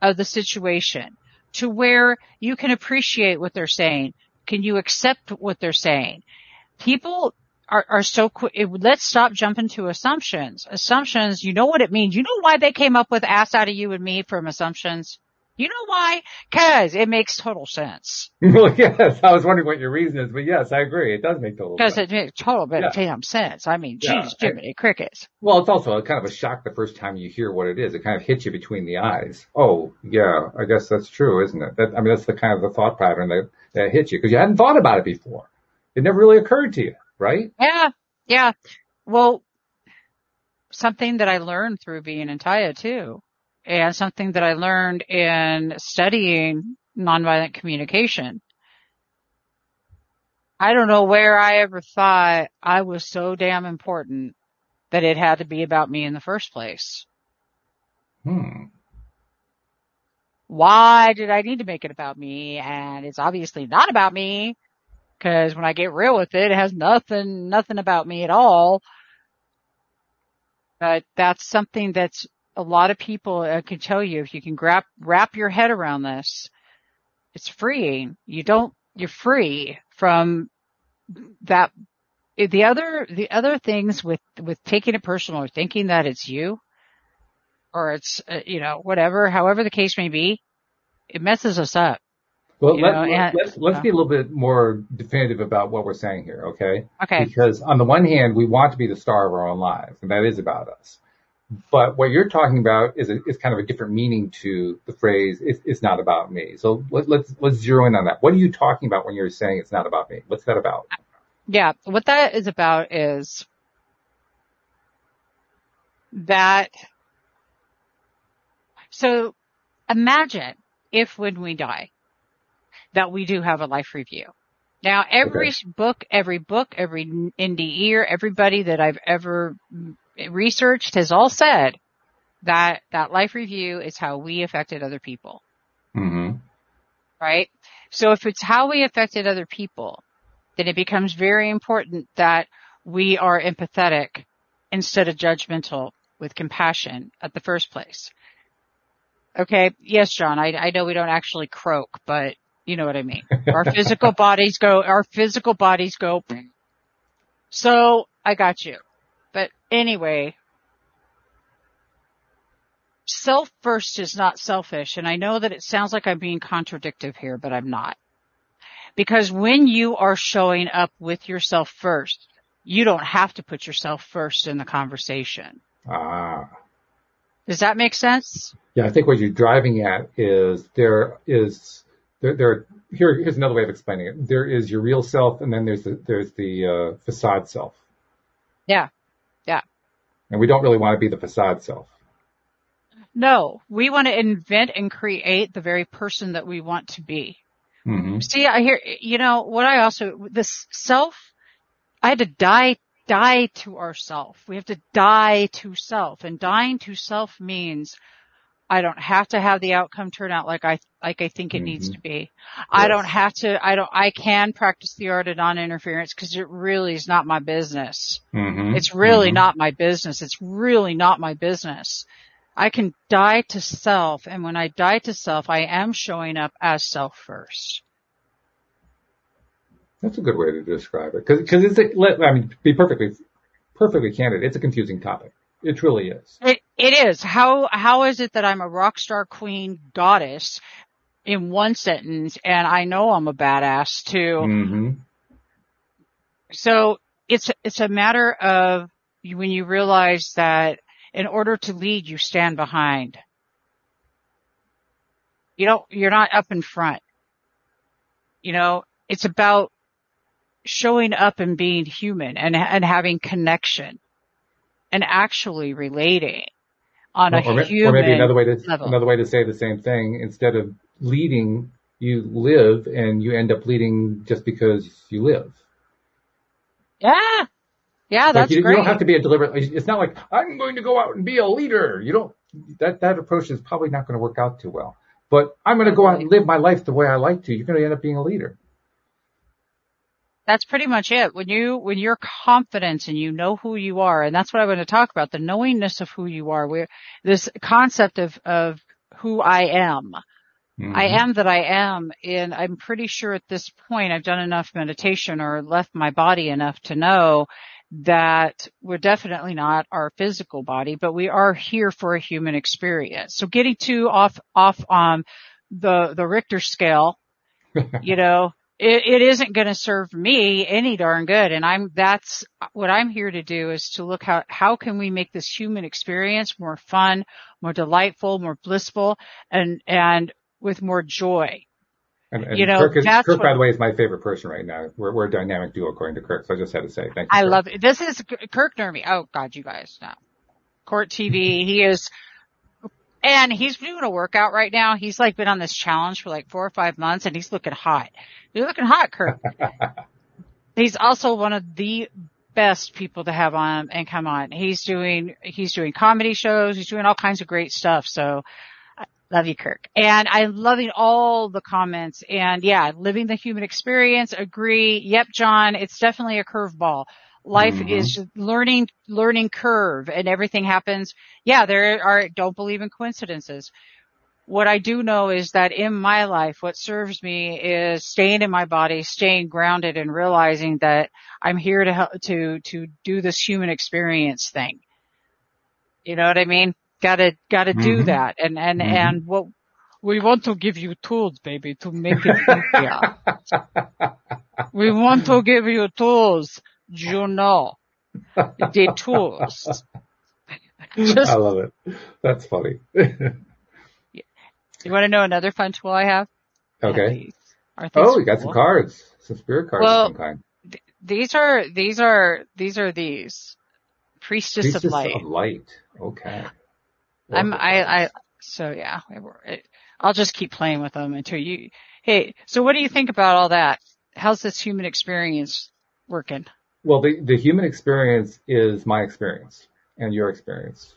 [SPEAKER 3] of the situation to where you can appreciate what they're saying. Can you accept what they're saying? People are so quick. Let's stop jumping to assumptions. Assumptions, you know what it means. You know why they came up with ass out of you and me from assumptions? You know why? 'Cause it makes total sense.
[SPEAKER 2] Well, yes, I was wondering what your reason is, but yes, I agree. It does make total sense.
[SPEAKER 3] Because it makes total bit of damn sense. I mean, geez, Jiminy Crickets.
[SPEAKER 2] Well, it's also a kind of a shock the first time you hear what it is. It kind of hits you between the eyes. Oh, yeah, I guess that's true, isn't it? That's the kind of the thought pattern that hits you because you hadn't thought about it before. It never really occurred to you, right?
[SPEAKER 3] Yeah. Well, something that I learned through being in TYA too, and something that I learned in studying nonviolent communication. I don't know where I ever thought I was so damn important that it had to be about me in the first place. Why did I need to make it about me? And it's obviously not about me, because when I get real with it, it has nothing about me at all. But that's something that's a lot of people can tell you, if you can wrap your head around this, it's freeing. You're free from that. The other things with taking it personal or thinking that it's you or it's, whatever, however the case may be, it messes us up.
[SPEAKER 2] Well, let's be a little bit more definitive about what we're saying here, okay?
[SPEAKER 3] Okay.
[SPEAKER 2] Because on the one hand, we want to be the star of our own lives, and that is about us. But what you're talking about is kind of a different meaning to the phrase, it's not about me. So let's zero in on that. What are you talking about when you're saying it's not about me? What's that about?
[SPEAKER 3] Yeah, what that is about is that, so imagine if when we die, that we do have a life review. Now, every book, every NDE, everybody that I've ever researched has all said that life review is how we affected other people. Right? So if it's how we affected other people, then it becomes very important that we are empathetic instead of judgmental with compassion at the first place. Okay. Yes, John, I know we don't actually croak, but you know what I mean. Our physical bodies go. So I got you. But anyway, self first is not selfish. And I know that it sounds like I'm being contradictory here, but I'm not. Because when you are showing up with yourself first, you don't have to put yourself first in the conversation. Does that make sense?
[SPEAKER 2] Yeah, I think what you're driving at is here's another way of explaining it. There is your real self, and then there's the facade self.
[SPEAKER 3] Yeah.
[SPEAKER 2] And we don't really want to be the facade self.
[SPEAKER 3] No, we want to invent and create the very person that we want to be. See, I hear, this self, I had to die to ourself. We have to die to self, and dying to self means I don't have to have the outcome turn out like I think it needs to be. Yes. I can practice the art of non-interference because it really is not my business. It's really not my business. It's really not my business. I can die to self, and when I die to self, I am showing up as self first.
[SPEAKER 2] That's a good way to describe it. Because be perfectly candid, it's a confusing topic. It truly is.
[SPEAKER 3] It is. How is it that I'm a rock star queen goddess in one sentence and I know I'm a badass too? So it's a matter of when you realize that in order to lead, you stand behind. you're not up in front. It's about showing up and being human and having connection and actually relating on a human
[SPEAKER 2] or maybe
[SPEAKER 3] level.
[SPEAKER 2] Another way to say the same thing, instead of leading, you live, and you end up leading just because you live.
[SPEAKER 3] Yeah. Yeah, that's
[SPEAKER 2] great. You don't have to be a deliberate, it's not like, I'm going to go out and be a leader. That approach is probably not going to work out too well. But I'm going to go out and live my life the way I like to. You're going to end up being a leader.
[SPEAKER 3] That's pretty much it. When you're confident and you know who you are, and that's what I want to talk about, the knowingness of who you are. This concept of who I am. Mm-hmm. I am that I am, and I'm pretty sure at this point I've done enough meditation or left my body enough to know that we're definitely not our physical body, but we are here for a human experience. So getting too off the Richter scale, it isn't going to serve me any darn good. And that's what I'm here to do, is to look how can we make this human experience more fun, more delightful, more blissful, and with more joy.
[SPEAKER 2] And Kirk, by the way, is my favorite person right now. We're a dynamic duo, according to Kirk. So I just had to say thank you.
[SPEAKER 3] I love it. This is Kirk Nermy. Oh God, you guys know. Court TV. He is, and he's doing a workout right now. He's been on this challenge for 4 or 5 months, and he's looking hot. You're looking hot, Kirk. He's also one of the best people to have on and come on. He's doing comedy shows. He's doing all kinds of great stuff. So, love you, Kirk. And I'm loving all the comments. And yeah, living the human experience. Agree. Yep, John, it's definitely a curveball. Life is learning curve, and everything happens. Yeah, don't believe in coincidences. What I do know is that in my life, what serves me is staying in my body, staying grounded, and realizing that I'm here to do this human experience thing. You know what I mean? Gotta do that. And what we want to give you tools, baby, to make it easier. We want to give you tools, the tools.
[SPEAKER 2] I love it. That's funny.
[SPEAKER 3] You want to know another fun tool I have?
[SPEAKER 2] Okay. We got some cards, some spirit cards of some kind.
[SPEAKER 3] These are Priestess of Light.
[SPEAKER 2] Of Light. Okay.
[SPEAKER 3] So yeah, I'll just keep playing with them until hey, so what do you think about all that? How's this human experience working?
[SPEAKER 2] Well, the human experience is my experience and your experience.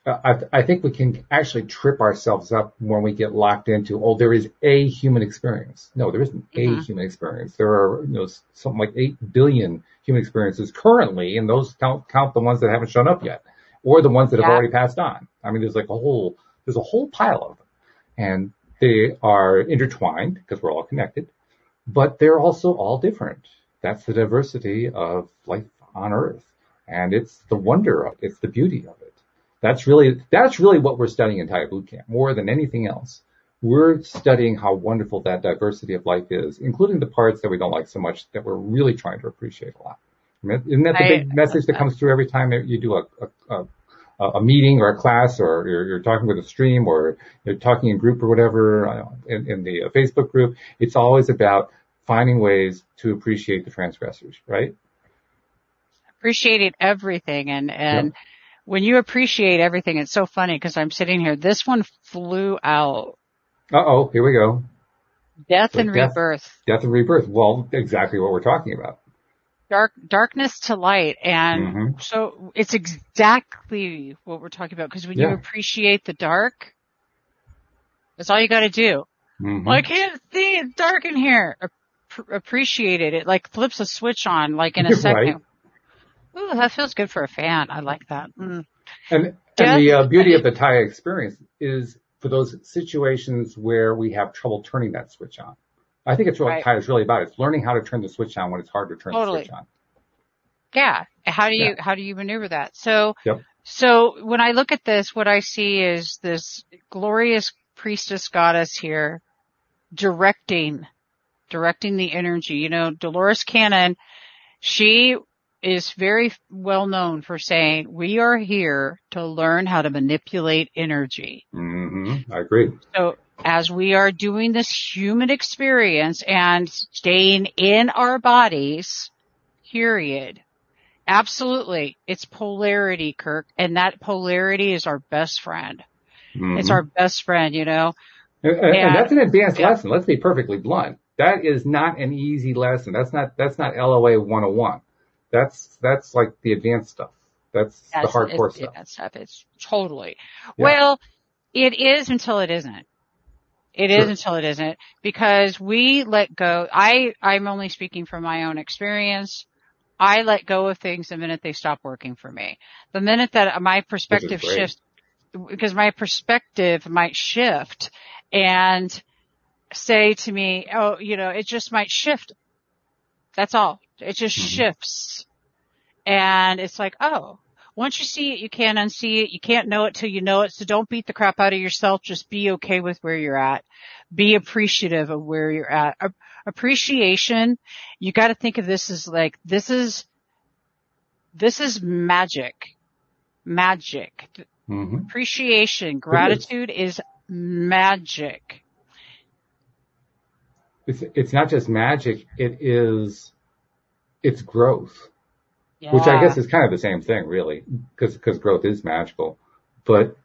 [SPEAKER 2] I think we can actually trip ourselves up when we get locked into, there is a human experience. No, there isn't a human experience. There are, something like 8 billion human experiences currently, and those count the ones that haven't shown up yet, or the ones that have already passed on. I mean, there's a whole pile of them, and they are intertwined because we're all connected, but they're also all different. That's the diversity of life on Earth, and it's the wonder of it. It's the beauty of it. That's really what we're studying in TYA Bootcamp, more than anything else. We're studying how wonderful that diversity of life is, including the parts that we don't like so much that we're really trying to appreciate a lot. Isn't that the big message that comes through every time you do a meeting or a class, or you're talking with a stream, or you're talking in group or whatever, in the Facebook group? It's always about finding ways to appreciate the transgressors, right?
[SPEAKER 3] Appreciating everything. And when you appreciate everything, it's so funny because I'm sitting here. This one flew out.
[SPEAKER 2] Here we go.
[SPEAKER 3] Death and rebirth.
[SPEAKER 2] Death and rebirth. Well, exactly what we're talking about.
[SPEAKER 3] Darkness to light. And so it's exactly what we're talking about, because when you appreciate the dark, that's all you got to do. Well, I can't see. It's dark in here. Appreciate it. It flips a switch on in a second. Right. Ooh, that feels good for a fan. I like that.
[SPEAKER 2] And the beauty of the TYA experience is for those situations where we have trouble turning that switch on. I think it's what TYA is really about. It's learning how to turn the switch on when it's hard to turn the switch on.
[SPEAKER 3] Yeah. How do you maneuver that? So when I look at this, what I see is this glorious priestess goddess here directing the energy. Dolores Cannon, she is very well known for saying we are here to learn how to manipulate energy.
[SPEAKER 2] Mm-hmm. I agree.
[SPEAKER 3] So as we are doing this human experience and staying in our bodies, period. Absolutely. It's polarity, Kirk. And that polarity is our best friend. Mm-hmm. It's our best friend, you know.
[SPEAKER 2] And that's an advanced lesson. Let's be perfectly blunt. That is not an easy lesson. That's not LOA 101. That's like the advanced stuff. That's the hardcore stuff.
[SPEAKER 3] That stuff. It's totally. Yeah. Well, it is until it isn't. It is until it isn't, because we let go. I'm only speaking from my own experience. I let go of things the minute they stop working for me. The minute that my perspective shifts, because my perspective might shift and say to me, oh, you know, it just might shift. That's all. It just shifts. And it's like, oh, once you see it, you can't unsee it. You can't know it till you know it. So don't beat the crap out of yourself. Just be okay with where you're at. Be appreciative of where you're at. Appreciation, you got to think of this as like, this is magic. Magic. Mm-hmm. Appreciation, gratitude is magic.
[SPEAKER 2] It's not just magic, it's growth. Yeah. Which I guess is kind of the same thing, really, because growth is magical. But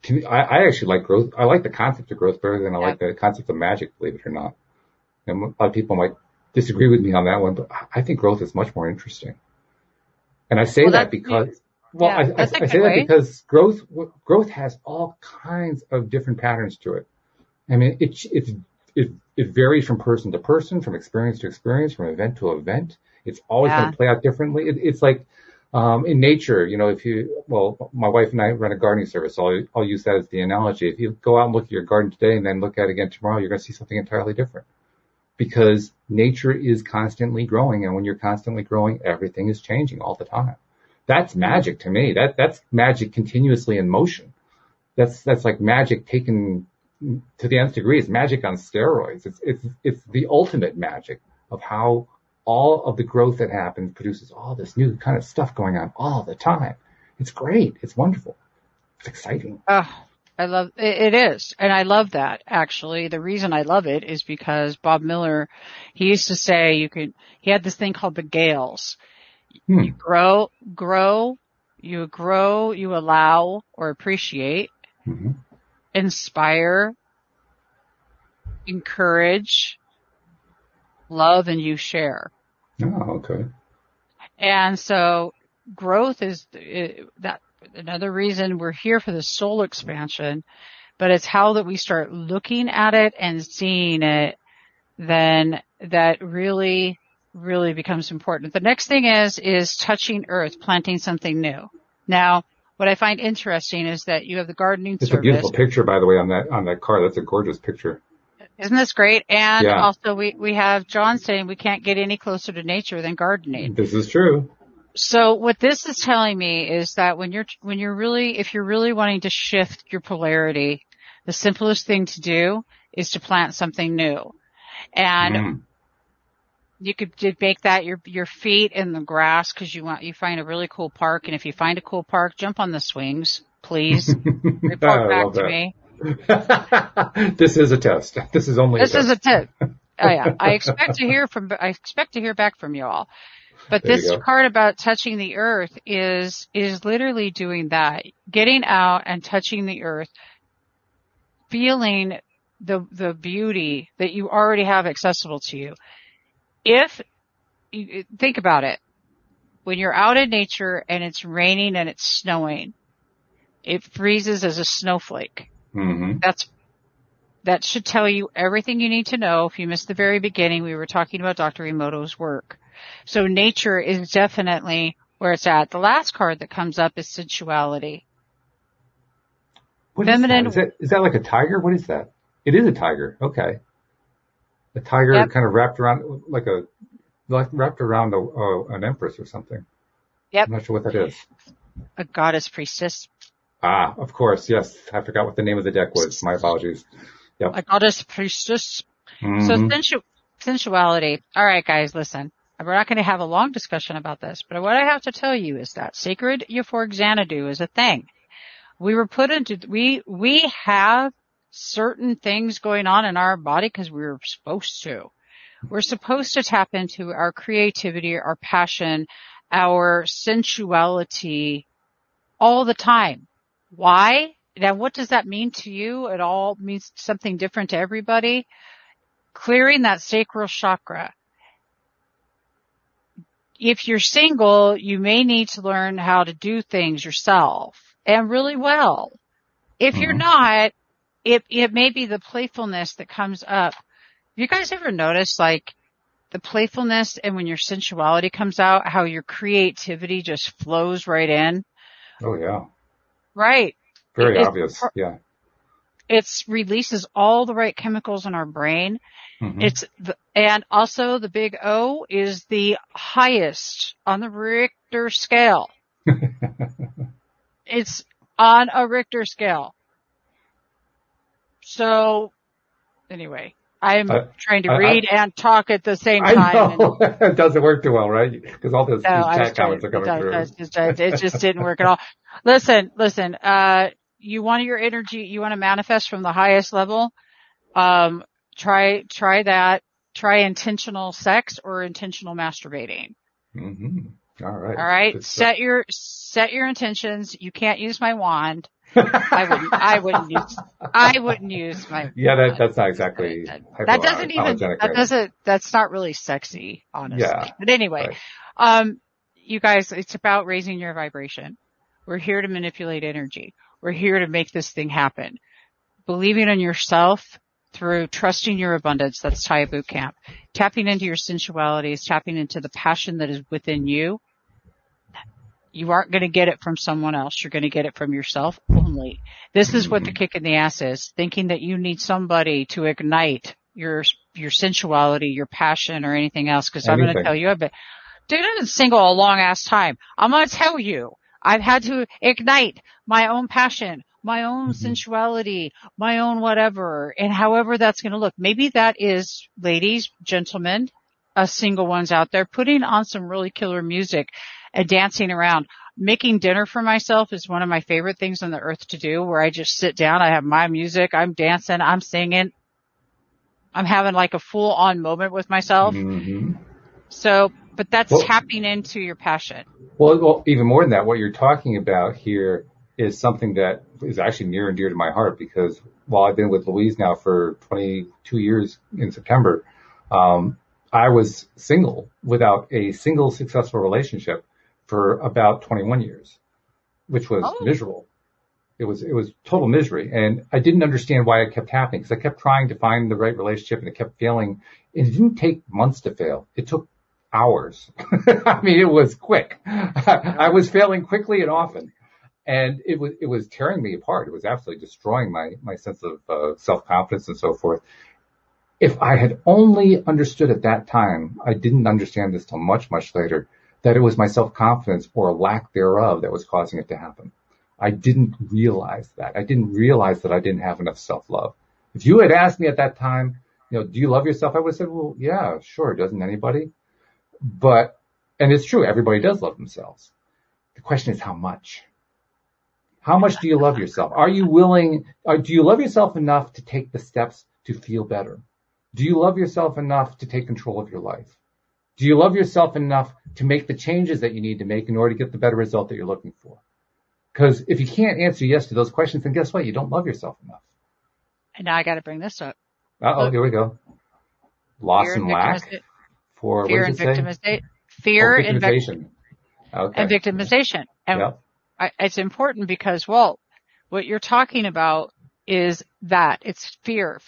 [SPEAKER 2] to me, I actually like growth. I like the concept of growth better than I like the concept of magic, believe it or not. And a lot of people might disagree with me on that one, but I think growth is much more interesting. And I say that because, I say that because growth has all kinds of different patterns to it. I mean, it varies from person to person, from experience to experience, from event to event. It's always going to play out differently. It's like, in nature, you know, my wife and I run a gardening service, so I'll use that as the analogy. If you go out and look at your garden today and then look at it again tomorrow, you're going to see something entirely different. Because nature is constantly growing, and when you're constantly growing, everything is changing all the time. That's magic to me. That's magic continuously in motion. That's like magic taken to the nth degree. It's magic on steroids. It's the ultimate magic of how all of the growth that happens produces all this new kind of stuff going on all the time. It's great. It's wonderful. It's exciting.
[SPEAKER 3] I love it. It is. And I love that, actually. The reason I love it is because Bob Miller, he used to say he had this thing called the Gales. You grow, you allow or appreciate, inspire, encourage, love, and you share.
[SPEAKER 2] Oh, okay.
[SPEAKER 3] And so growth is that another reason we're here for the soul expansion, but it's how that we start looking at it and seeing it, then that really, really becomes important. The next thing is touching earth, planting something new. Now, what I find interesting is that you have the gardening service.
[SPEAKER 2] It's a beautiful picture, by the way, on that card. That's a gorgeous picture.
[SPEAKER 3] Isn't this great? And also we have John saying we can't get any closer to nature than gardening.
[SPEAKER 2] This is true.
[SPEAKER 3] So what this is telling me is that if you're really wanting to shift your polarity, the simplest thing to do is to plant something new. And you could make that your feet in the grass because you find a really cool park. And if you find a cool park, jump on the swings, please. Report back to me.
[SPEAKER 2] This is a test. This is only a test.
[SPEAKER 3] This is a test. Oh yeah. I expect to hear back from you all. But this part about touching the earth is literally doing that. Getting out and touching the earth, feeling the beauty that you already have accessible to you. If you think about it, when you're out in nature and it's raining and it's snowing, it freezes as a snowflake. Mm-hmm. That should tell you everything you need to know. If you missed the very beginning, we were talking about Dr. Emoto's work. So nature is definitely where it's at. The last card that comes up is sensuality.
[SPEAKER 2] What feminine. Is that like a tiger? What is that? It is a tiger. Okay. A tiger kind of wrapped around an empress or something.
[SPEAKER 3] Yep.
[SPEAKER 2] I'm not sure what that is.
[SPEAKER 3] A goddess priestess.
[SPEAKER 2] Ah, of course. Yes. I forgot what the name of the deck was. My apologies. Yep.
[SPEAKER 3] A goddess priestess. Mm-hmm. So sensuality. All right, guys, listen. we're not going to have a long discussion about this, but what I have to tell you is that sacred euphoric Xanadu is a thing. We were put into, we have certain things going on in our body because we were supposed to. We're supposed to tap into our creativity, our passion, our sensuality all the time. Why? Now, what does that mean to you? It all means something different to everybody. Clearing that sacral chakra. If you're single, you may need to learn how to do things yourself and really well. If you're not, it may be the playfulness that comes up. You guys ever notice like the playfulness and when your sensuality comes out, how your creativity just flows right in?
[SPEAKER 2] Oh yeah.
[SPEAKER 3] Right.
[SPEAKER 2] Very obvious. Yeah.
[SPEAKER 3] It releases all the right chemicals in our brain. And also the big O is the highest on the Richter scale. It's on a Richter scale. So anyway, I'm trying to read and talk at the same time.
[SPEAKER 2] I know. It doesn't work too well, right? Because all those chat comments are coming through.
[SPEAKER 3] It just didn't work at all. Listen, you want your energy, you want to manifest from the highest level. Try that. Try intentional sex or intentional masturbating.
[SPEAKER 2] All right.
[SPEAKER 3] All right. Set your intentions. You can't use my wand. I wouldn't use my.
[SPEAKER 2] Yeah, that's not exactly.
[SPEAKER 3] That's not really sexy, honestly.
[SPEAKER 2] Yeah.
[SPEAKER 3] But anyway, you guys, it's about raising your vibration. We're here to manipulate energy. We're here to make this thing happen. Believing in yourself through trusting your abundance. That's TYA Boot Camp. Tapping into your sensualities, tapping into the passion that is within you. You aren't going to get it from someone else. You're going to get it from yourself only. This is what the kick in the ass is. Thinking that you need somebody to ignite your sensuality, your passion, or anything else. Because I'm going to tell you, dude, I've been single a long ass time. I'm going to tell you, I've had to ignite my own passion, my own sensuality, my own whatever, and however that's going to look. Maybe that is, ladies, gentlemen, single ones out there, putting on some really killer music and dancing around. Making dinner for myself is one of my favorite things on the earth to do, where I just sit down, I have my music, I'm dancing, I'm singing, I'm having like a full on moment with myself. So, but that's tapping into your passion.
[SPEAKER 2] Well, even more than that, what you're talking about here is something that is actually near and dear to my heart, because while I've been with Louise now for 22 years in September, I was single without a single successful relationship for about 21 years, which was miserable. It was total misery. And I didn't understand why it kept happening, because I kept trying to find the right relationship and it kept failing. And it didn't take months to fail. It took hours. I mean, it was quick. I was failing quickly and often. And it was tearing me apart. It was absolutely destroying my sense of self-confidence and so forth. If I had only understood at that time, I didn't understand this till much, much later, that it was my self-confidence or lack thereof that was causing it to happen. I didn't realize that. I didn't realize that I didn't have enough self-love. If you had asked me at that time, do you love yourself? I would have said, well, yeah, sure. Doesn't anybody? And it's true. Everybody does love themselves. The question is how much? How much do you love yourself? Are you willing, do you love yourself enough to take the steps to feel better? Do you love yourself enough to take control of your life? Do you love yourself enough to make the changes that you need to make in order to get the better result that you're looking for? Because if you can't answer yes to those questions, then guess what? You don't love yourself enough.
[SPEAKER 3] And now I got to bring this up.
[SPEAKER 2] Here we go. Loss and lack.
[SPEAKER 3] Fear and victimization. Fear and victimization.
[SPEAKER 2] Okay.
[SPEAKER 3] And victimization. And it's important because, what you're talking about is that it's fear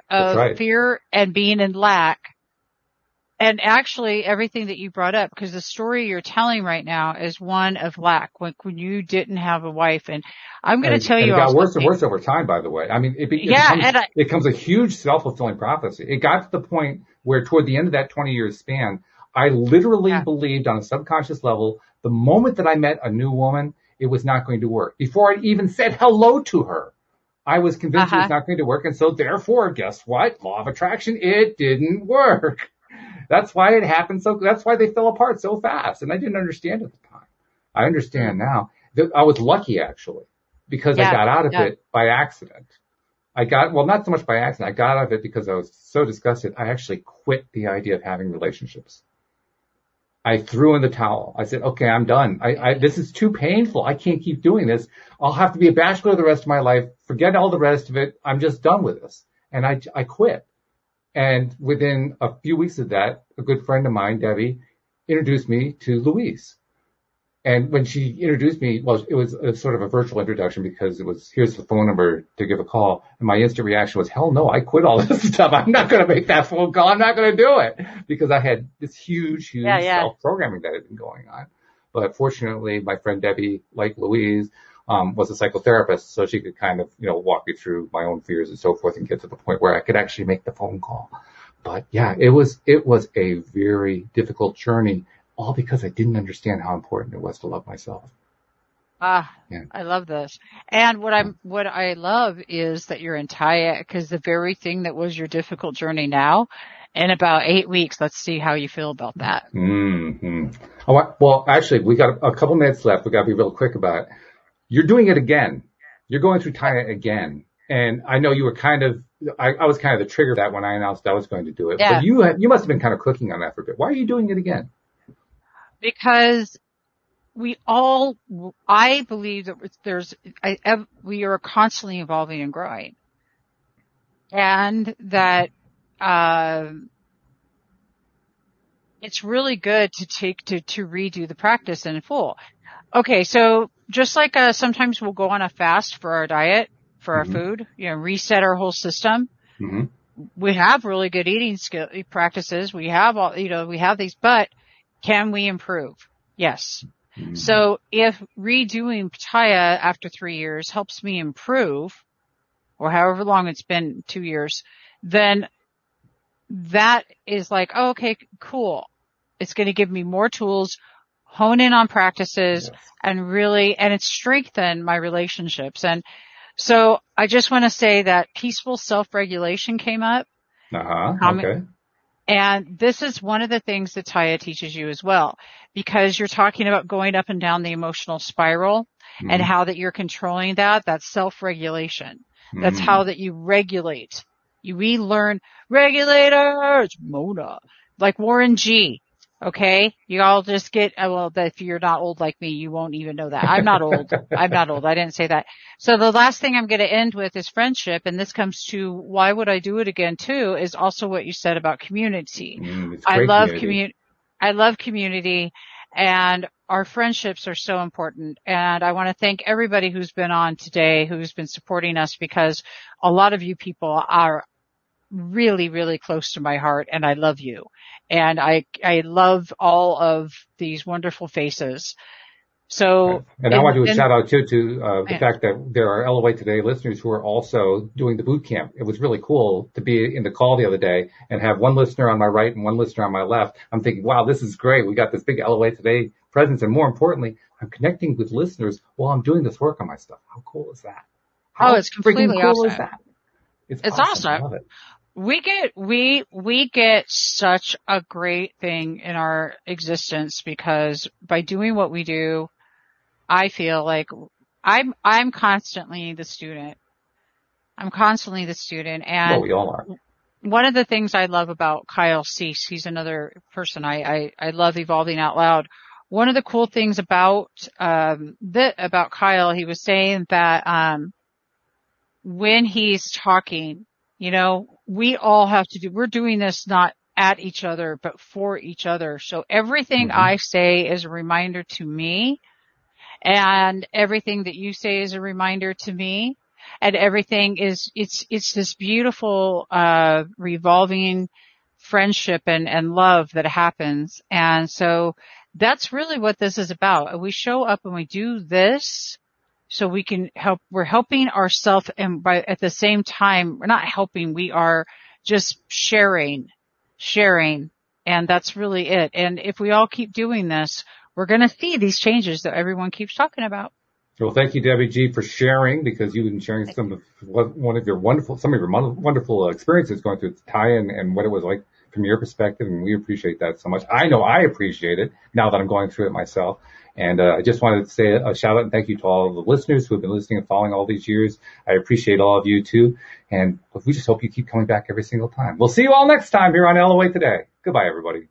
[SPEAKER 3] of fear and being in lack. And actually everything that you brought up, because the story you're telling right now is one of lack, when you didn't have a wife. And I'm going to tell you,
[SPEAKER 2] it got worse and worse over time, by the way. I mean, it becomes a huge self-fulfilling prophecy. It got to the point where toward the end of that 20-year span, I literally believed on a subconscious level, the moment that I met a new woman, it was not going to work. Before I even said hello to her, I was convinced it was not going to work. And so therefore, guess what? Law of attraction, it didn't work. That's why it happened. That's why they fell apart so fast. And I didn't understand at the time. I understand now. I was lucky actually because I got out of it by accident. Not so much by accident. I got out of it because I was so disgusted. I actually quit the idea of having relationships. I threw in the towel. I said, okay, I'm done. This is too painful. I can't keep doing this. I'll have to be a bachelor the rest of my life. Forget all the rest of it. I'm just done with this. And I quit. And within a few weeks of that, a good friend of mine, Debbie, introduced me to Louise. And when she introduced me, well, it was a sort of a virtual introduction because it was, here's the phone number to give a call. And my instant reaction was, hell no, I quit all this stuff. I'm not going to make that phone call. I'm not going to do it because I had this huge self-programming that had been going on. But fortunately, my friend Debbie, like Louise, was a psychotherapist, so she could kind of, walk me through my own fears and so forth and get to the point where I could actually make the phone call. But yeah, it was a very difficult journey. All because I didn't understand how important it was to love myself.
[SPEAKER 3] I love this. And what I love is that you're in TYA, because the very thing that was your difficult journey now, in about 8 weeks, let's see how you feel about that.
[SPEAKER 2] Mm-hmm. Well, actually, we got a couple minutes left. We got to be real quick about it. You're doing it again. You're going through TYA again. And I know you were I was kind of the trigger that when I announced I was going to do it. Yeah. But you must have been kind of cooking on that for a bit. Why are you doing it again?
[SPEAKER 3] Because I believe that we are constantly evolving and growing. And that, it's really good to redo the practice in full. Okay. So just like, sometimes we'll go on a fast for our diet, for our food, reset our whole system. Mm-hmm. We have really good eating practices. We have we have these, but can we improve? Yes. Mm-hmm. So if redoing TYA after 3 years helps me improve, or however long it's been, 2 years, then that is like, oh, okay, cool. It's going to give me more tools, hone in on practices, and it's strengthened my relationships. And so I just want to say that peaceful self-regulation came up.
[SPEAKER 2] Okay.
[SPEAKER 3] And this is one of the things that TYA teaches you as well, because you're talking about going up and down the emotional spiral and how that you're controlling that. That's self-regulation. That's how that you regulate. We learn regulators, Mona, like Warren G. Okay. You all just get, if you're not old like me, you won't even know that. I'm not old. I didn't say that. So the last thing I'm going to end with is friendship. And this comes to why would I do it again too, is also what you said about community. I love community, and our friendships are so important. And I want to thank everybody who's been on today, who's been supporting us, because a lot of you people are really, really close to my heart, and I love you. And I love all of these wonderful faces. So,
[SPEAKER 2] and I want to do a shout out too to the fact that there are LOA Today listeners who are also doing the boot camp. It was really cool to be in the call the other day and have one listener on my right and one listener on my left. I'm thinking, wow, this is great. We got this big LOA Today presence, and more importantly, I'm connecting with listeners while I'm doing this work on my stuff. How cool is that?
[SPEAKER 3] It's completely
[SPEAKER 2] cool
[SPEAKER 3] awesome.
[SPEAKER 2] Is that?
[SPEAKER 3] It's awesome.
[SPEAKER 2] I love it.
[SPEAKER 3] We get such a great thing in our existence, because by doing what we do, I feel like I'm constantly the student. And
[SPEAKER 2] well, we all are.
[SPEAKER 3] One of the things I love about Kyle Cease, he's another person I love Evolving Out Loud. One of the cool things about Kyle, he was saying that when he's talking, we all have to we're doing this not at each other, but for each other. So everything I say is a reminder to me, and everything that you say is a reminder to me, and everything it's this beautiful, revolving friendship and love that happens. And so that's really what this is about. We show up and we do this so we can help. We're helping ourselves, and at the same time, we're not helping. We are just sharing. And that's really it. And if we all keep doing this, we're going to see these changes that everyone keeps talking about.
[SPEAKER 2] Well, thank you, Debbie G, for sharing, because you've been sharing some of your wonderful experiences going through TYA and what it was like from your perspective, and we appreciate that so much. I know I appreciate it now that I'm going through it myself. And I just wanted to say a shout out and thank you to all of the listeners who have been listening and following all these years. I appreciate all of you too. And we just hope you keep coming back every single time. We'll see you all next time here on LOA Today. Goodbye, everybody.